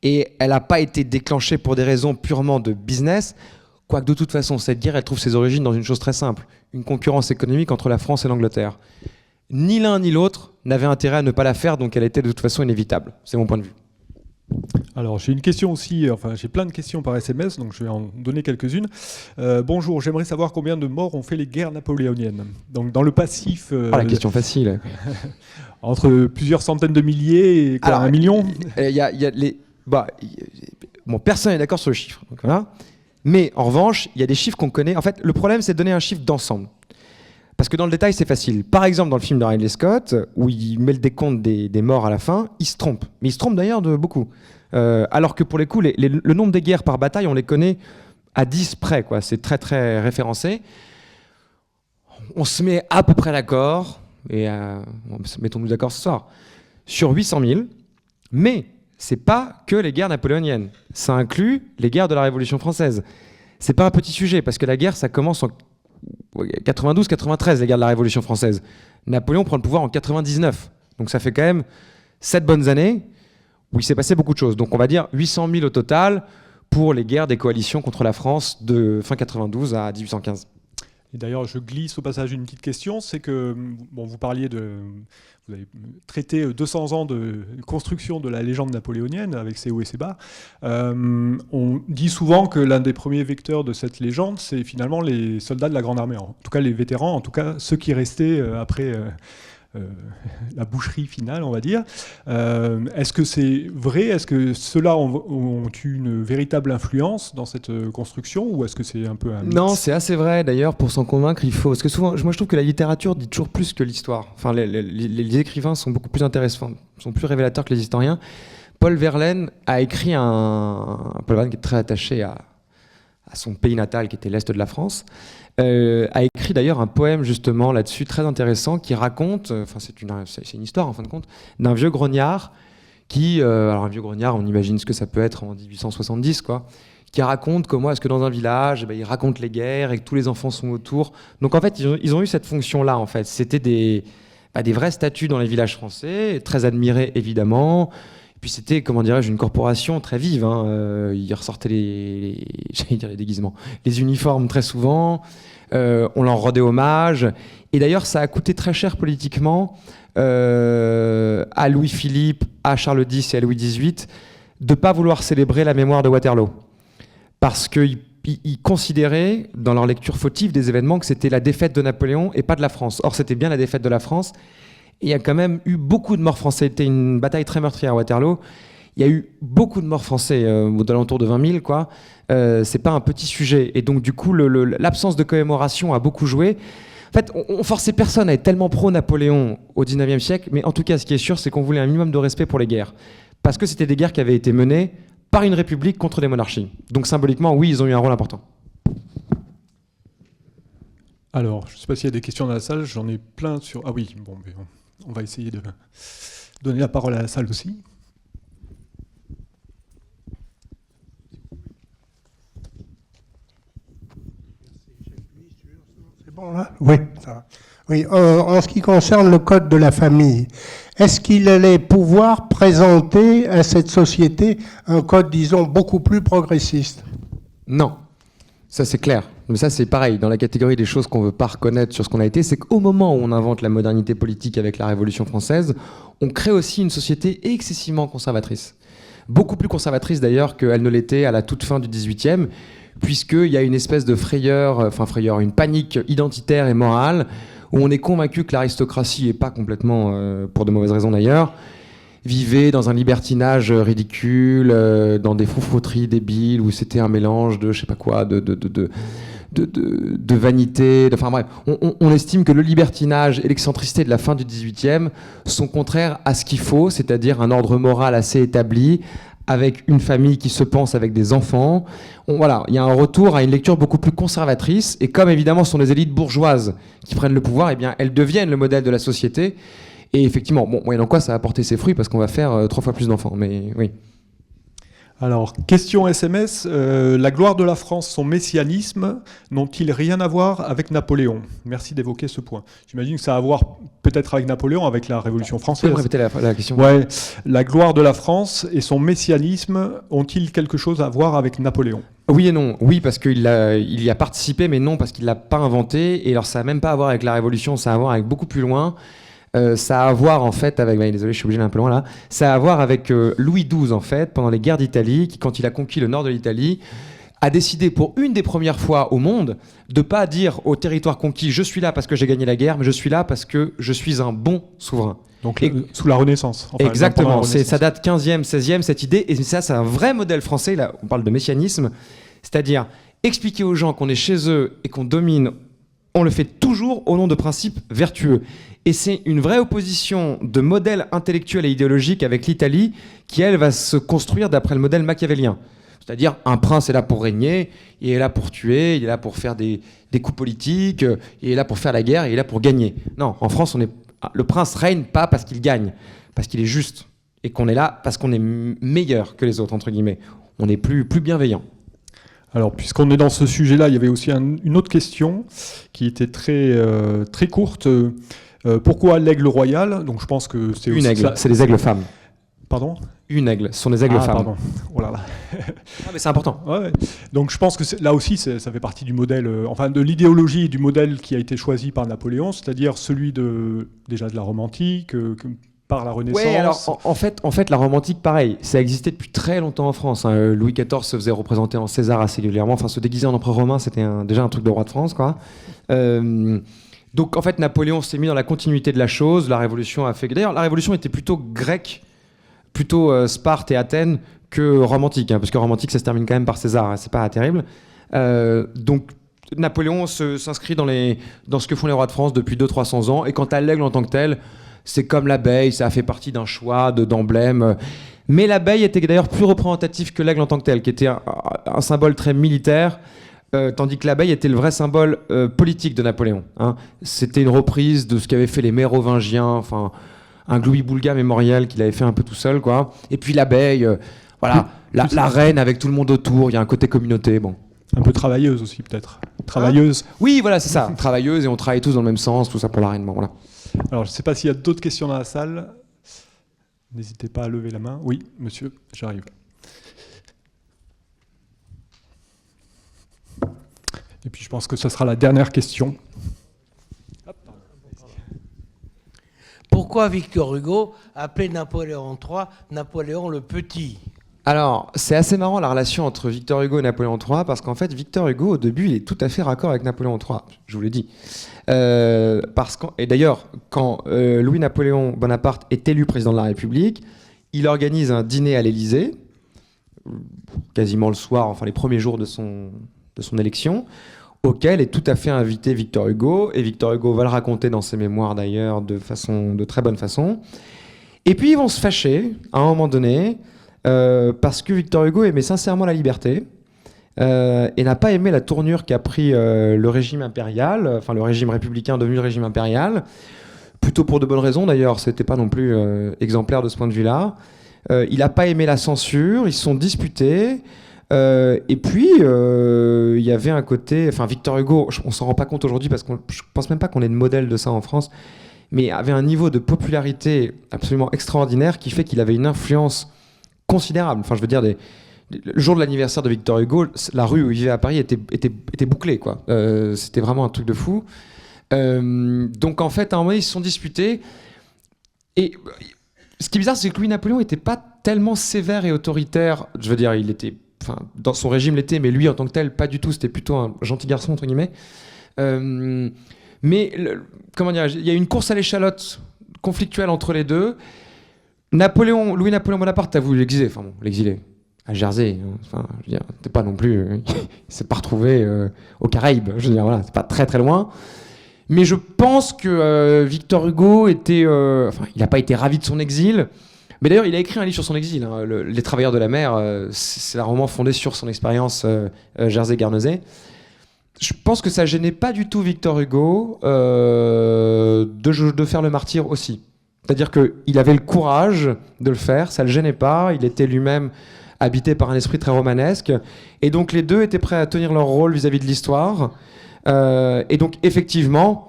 et elle n'a pas été déclenchée pour des raisons purement de business. Quoique de toute façon, cette guerre, elle trouve ses origines dans une chose très simple, une concurrence économique entre la France et l'Angleterre. Ni l'un ni l'autre n'avait intérêt à ne pas la faire, donc elle était de toute façon inévitable. C'est mon point de vue. Alors j'ai une question aussi, j'ai plein de questions par SMS, donc je vais en donner quelques-unes. Bonjour, j'aimerais savoir combien de morts ont fait les guerres napoléoniennes. Donc dans le passif... la question facile. Entre plusieurs centaines de milliers et un million. Personne n'est d'accord sur le chiffre. Donc, voilà. Mais en revanche, il y a des chiffres qu'on connaît. En fait, le problème, c'est de donner un chiffre d'ensemble. Parce que dans le détail, c'est facile. Par exemple, dans le film de Ridley Scott, où il met le décompte des morts à la fin, il se trompe. Mais il se trompe d'ailleurs de beaucoup. Alors que pour les coups, le nombre des guerres par bataille, on les connaît à 10 près, quoi. C'est très très référencé. On se met à peu près d'accord, et mettons-nous d'accord ce soir, sur 800 000, mais c'est pas que les guerres napoléoniennes. Ça inclut les guerres de la Révolution française. C'est pas un petit sujet, parce que la guerre, ça commence en 92-93, les guerres de la Révolution française. Napoléon prend le pouvoir en 99. Donc ça fait quand même 7 bonnes années où il s'est passé beaucoup de choses. Donc on va dire 800 000 au total pour les guerres des coalitions contre la France de fin 92 à 1815. Et d'ailleurs, je glisse au passage une petite question, c'est que vous parliez vous avez traité 200 ans de construction de la légende napoléonienne avec ses hauts et ses bas. On dit souvent que l'un des premiers vecteurs de cette légende, c'est finalement les soldats de la Grande Armée, en tout cas les vétérans, en tout cas ceux qui restaient après la boucherie finale, on va dire. Est-ce que c'est vrai? Est-ce que ceux-là ont eu une véritable influence dans cette construction, ou est-ce que c'est un peu un mix? Non, c'est assez vrai. D'ailleurs, pour s'en convaincre, il faut... Parce que souvent, moi je trouve que la littérature dit toujours plus que l'histoire. Enfin, les écrivains sont beaucoup plus intéressants, sont plus révélateurs que les historiens. Paul Verlaine a écrit Paul Verlaine qui est très attaché à son pays natal, qui était l'Est de la France, a écrit d'ailleurs un poème justement là-dessus très intéressant qui raconte, c'est une histoire en fin de compte, d'un vieux grognard qui, alors un vieux grognard, on imagine ce que ça peut être en 1870, quoi, qui raconte comment est-ce que dans un village, il raconte les guerres et que tous les enfants sont autour. Donc en fait, ils ont eu cette fonction-là en fait. C'était des vraies statues dans les villages français, très admirées évidemment. Et puis c'était, comment dirais-je, une corporation très vive. Ils ressortaient les déguisements, les uniformes très souvent. On leur rendait hommage. Et d'ailleurs, ça a coûté très cher politiquement à Louis-Philippe, à Charles X et à Louis XVIII de ne pas vouloir célébrer la mémoire de Waterloo. Parce qu'ils considéraient, dans leur lecture fautive des événements, que c'était la défaite de Napoléon et pas de la France. Or, c'était bien la défaite de la France. Et il y a quand même eu beaucoup de morts français. C'était une bataille très meurtrière à Waterloo. Il y a eu beaucoup de morts français, aux alentours de 20 000, quoi. C'est pas un petit sujet. Et donc, du coup, l'absence de commémoration a beaucoup joué. En fait, on forçait personne à être tellement pro-Napoléon au XIXe siècle, mais en tout cas, ce qui est sûr, c'est qu'on voulait un minimum de respect pour les guerres. Parce que c'était des guerres qui avaient été menées par une république contre des monarchies. Donc, symboliquement, oui, ils ont eu un rôle important. Alors, je ne sais pas s'il y a des questions dans la salle, j'en ai plein sur... Ah oui, bon, mais on va essayer de donner la parole à la salle aussi. C'est bon là? Oui, ça va. Oui, en ce qui concerne le code de la famille, est-ce qu'il allait pouvoir présenter à cette société un code, disons, beaucoup plus progressiste? Non, ça c'est clair. Mais ça c'est pareil, dans la catégorie des choses qu'on ne veut pas reconnaître sur ce qu'on a été, c'est qu'au moment où on invente la modernité politique avec la Révolution française, on crée aussi une société excessivement conservatrice. Beaucoup plus conservatrice d'ailleurs qu'elle ne l'était à la toute fin du XVIIIe, puisqu'il y a une espèce de frayeur, une panique identitaire et morale, où on est convaincu que l'aristocratie, et pas complètement pour de mauvaises raisons d'ailleurs, vivait dans un libertinage ridicule, dans des froufrouteries débiles, où c'était un mélange de je sais pas quoi, de vanité, enfin bref, on estime que le libertinage et l'excentricité de la fin du XVIIIe sont contraires à ce qu'il faut, c'est-à-dire un ordre moral assez établi, avec une famille qui se pense avec des enfants. Voilà, il y a un retour à une lecture beaucoup plus conservatrice, et comme évidemment ce sont les élites bourgeoises qui prennent le pouvoir, eh bien elles deviennent le modèle de la société, et effectivement, bon, moyennant quoi ça va porter ses fruits, parce qu'on va faire 3 fois plus d'enfants, mais oui. Alors, question SMS, la gloire de la France, son messianisme, n'ont-ils rien à voir avec Napoléon? Merci d'évoquer ce point. J'imagine que ça a à voir peut-être avec Napoléon, avec la Révolution française. Vous pouvez répéter la question? Ouais, la gloire de la France et son messianisme ont-ils quelque chose à voir avec Napoléon? Oui et non. Oui, parce qu'il y a participé, mais non, parce qu'il ne l'a pas inventé. Et alors, ça n'a même pas à voir avec la Révolution, ça a à voir avec beaucoup plus loin. Ça a à voir en fait avec, désolé, je suis obligé d'aller un peu loin là. Ça a à voir avec Louis XII en fait, pendant les guerres d'Italie, qui quand il a conquis le nord de l'Italie, a décidé pour une des premières fois au monde de pas dire au territoire conquis je suis là parce que j'ai gagné la guerre, mais je suis là parce que je suis un bon souverain. Donc sous la Renaissance. Enfin, exactement. Ça date 15e, 16e cette idée, et ça c'est un vrai modèle français. Là, on parle de messianisme, c'est-à-dire expliquer aux gens qu'on est chez eux et qu'on domine. On le fait toujours au nom de principes vertueux. Et c'est une vraie opposition de modèle intellectuel et idéologique avec l'Italie qui, elle, va se construire d'après le modèle machiavélien. C'est-à-dire, un prince est là pour régner, il est là pour tuer, il est là pour faire des coups politiques, il est là pour faire la guerre, il est là pour gagner. Non, en France, le prince règne pas parce qu'il gagne, parce qu'il est juste. Et qu'on est là parce qu'on est meilleur que les autres, entre guillemets. On est plus bienveillant. Alors, puisqu'on est dans ce sujet-là, il y avait aussi une autre question qui était très courte. Pourquoi l'aigle royal? Donc, je pense que c'est une aigle, c'est les aigles femmes. Pardon? Une aigle, ce sont des aigles femmes. Pardon. Oh là là. Ah, mais c'est important. Ouais. Donc je pense que là aussi, ça fait partie du modèle, enfin de l'idéologie et du modèle qui a été choisi par Napoléon, c'est-à-dire celui déjà de la Rome antique, par la Renaissance. Oui, alors en fait, la Rome antique, pareil, ça a existé depuis très longtemps en France. Hein. Louis XIV se faisait représenter en César assez régulièrement. Enfin, se déguiser en empereur romain, c'était déjà un truc de roi de France, quoi. Donc en fait, Napoléon s'est mis dans la continuité de la chose. La Révolution a fait. D'ailleurs, la Révolution était plutôt grecque, plutôt Sparte et Athènes que Rome antique, hein, parce que Rome antique, ça se termine quand même par César. Hein, c'est pas terrible. Donc Napoléon s'inscrit dans ce que font les rois de France depuis 200-300 ans. Et quant à l'aigle en tant que tel, c'est comme l'abeille, ça a fait partie d'un choix d'emblème. Mais l'abeille était d'ailleurs plus représentative que l'aigle en tant que tel, qui était un symbole très militaire, tandis que l'abeille était le vrai symbole politique de Napoléon. Hein. C'était une reprise de ce qu'avaient fait les Mérovingiens, enfin un Louis-Boulga mémorial qu'il avait fait un peu tout seul, quoi. Et puis l'abeille, voilà, la reine avec tout le monde autour, il y a un côté communauté, bon. Un peu travailleuse aussi, peut-être. Travailleuse. Oui, voilà, c'est ça. Travailleuse, et on travaille tous dans le même sens, tout ça pour la reine, bon, voilà. Alors, je ne sais pas s'il y a d'autres questions dans la salle. N'hésitez pas à lever la main. Oui, monsieur, j'arrive. Et puis, je pense que ce sera la dernière question. Pourquoi Victor Hugo appelait Napoléon III Napoléon le Petit? Alors, c'est assez marrant la relation entre Victor Hugo et Napoléon III, parce qu'en fait, Victor Hugo, au début, il est tout à fait raccord avec Napoléon III, je vous l'ai dit. Et d'ailleurs, quand Louis-Napoléon Bonaparte est élu président de la République, il organise un dîner à l'Élysée, quasiment le soir, enfin les premiers jours de son élection, auquel est tout à fait invité Victor Hugo, et Victor Hugo va le raconter dans ses mémoires d'ailleurs de très bonne façon. Et puis ils vont se fâcher à un moment donné, parce que Victor Hugo aimait sincèrement la liberté, et n'a pas aimé la tournure qu'a pris le régime impérial, enfin le régime républicain devenu le régime impérial, plutôt pour de bonnes raisons d'ailleurs, c'était pas non plus exemplaire de ce point de vue-là. Il n'a pas aimé la censure, ils se sont disputés. Et puis, il y avait un côté... Enfin, Victor Hugo, on s'en rend pas compte aujourd'hui parce que je pense même pas qu'on ait de modèle de ça en France, mais avait un niveau de popularité absolument extraordinaire qui fait qu'il avait une influence considérable. Enfin, je veux dire, le jour de l'anniversaire de Victor Hugo, la rue où il vivait à Paris était bouclée, quoi. C'était vraiment un truc de fou. Donc, en fait, à un moment, ils se sont disputés. Et ce qui est bizarre, c'est que Louis-Napoléon n'était pas tellement sévère et autoritaire. Je veux dire, il était... Enfin, dans son régime l'était, mais lui en tant que tel, pas du tout. C'était plutôt un gentil garçon entre guillemets. Mais comment dire, il y a une course à l'échalote conflictuelle entre les deux. Louis-Napoléon Bonaparte a voulu l'exiler. Enfin bon, l'exiler à Jersey. Enfin, je veux dire, t'es pas non plus. Il s'est pas retrouvé aux Caraïbes. Je veux dire, voilà, c'est pas très très loin. Mais je pense que Victor Hugo était, enfin, il n'a pas été ravi de son exil. Mais d'ailleurs, il a écrit un livre sur son exil, hein, Les Travailleurs de la mer. C'est un roman fondé sur son expérience Jersey-Guernesey. Je pense que ça gênait pas du tout Victor Hugo de faire le martyr aussi. C'est-à-dire qu'il avait le courage de le faire, ça le gênait pas. Il était lui-même habité par un esprit très romanesque. Et donc les deux étaient prêts à tenir leur rôle vis-à-vis de l'histoire. Et donc effectivement...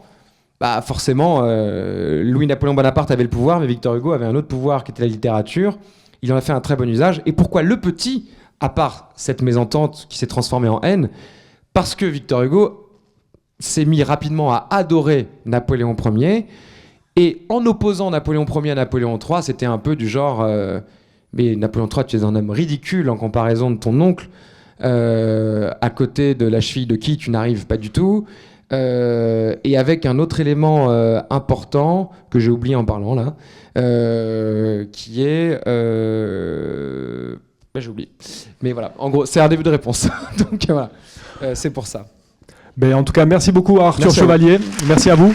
Bah forcément, Louis-Napoléon Bonaparte avait le pouvoir, mais Victor Hugo avait un autre pouvoir qui était la littérature. Il en a fait un très bon usage. Et pourquoi le petit, à part cette mésentente qui s'est transformée en haine? Parce que Victor Hugo s'est mis rapidement à adorer Napoléon Ier. Et en opposant Napoléon Ier à Napoléon III, c'était un peu du genre mais Napoléon III, tu es un homme ridicule en comparaison de ton oncle, à côté de la cheville de qui tu n'arrives pas du tout. Et avec un autre élément important que j'ai oublié en parlant là, qui est j'ai oublié, mais voilà, en gros c'est un début de réponse. Donc voilà, c'est pour ça. En tout cas, merci beaucoup à Arthur Chevalier, merci à vous.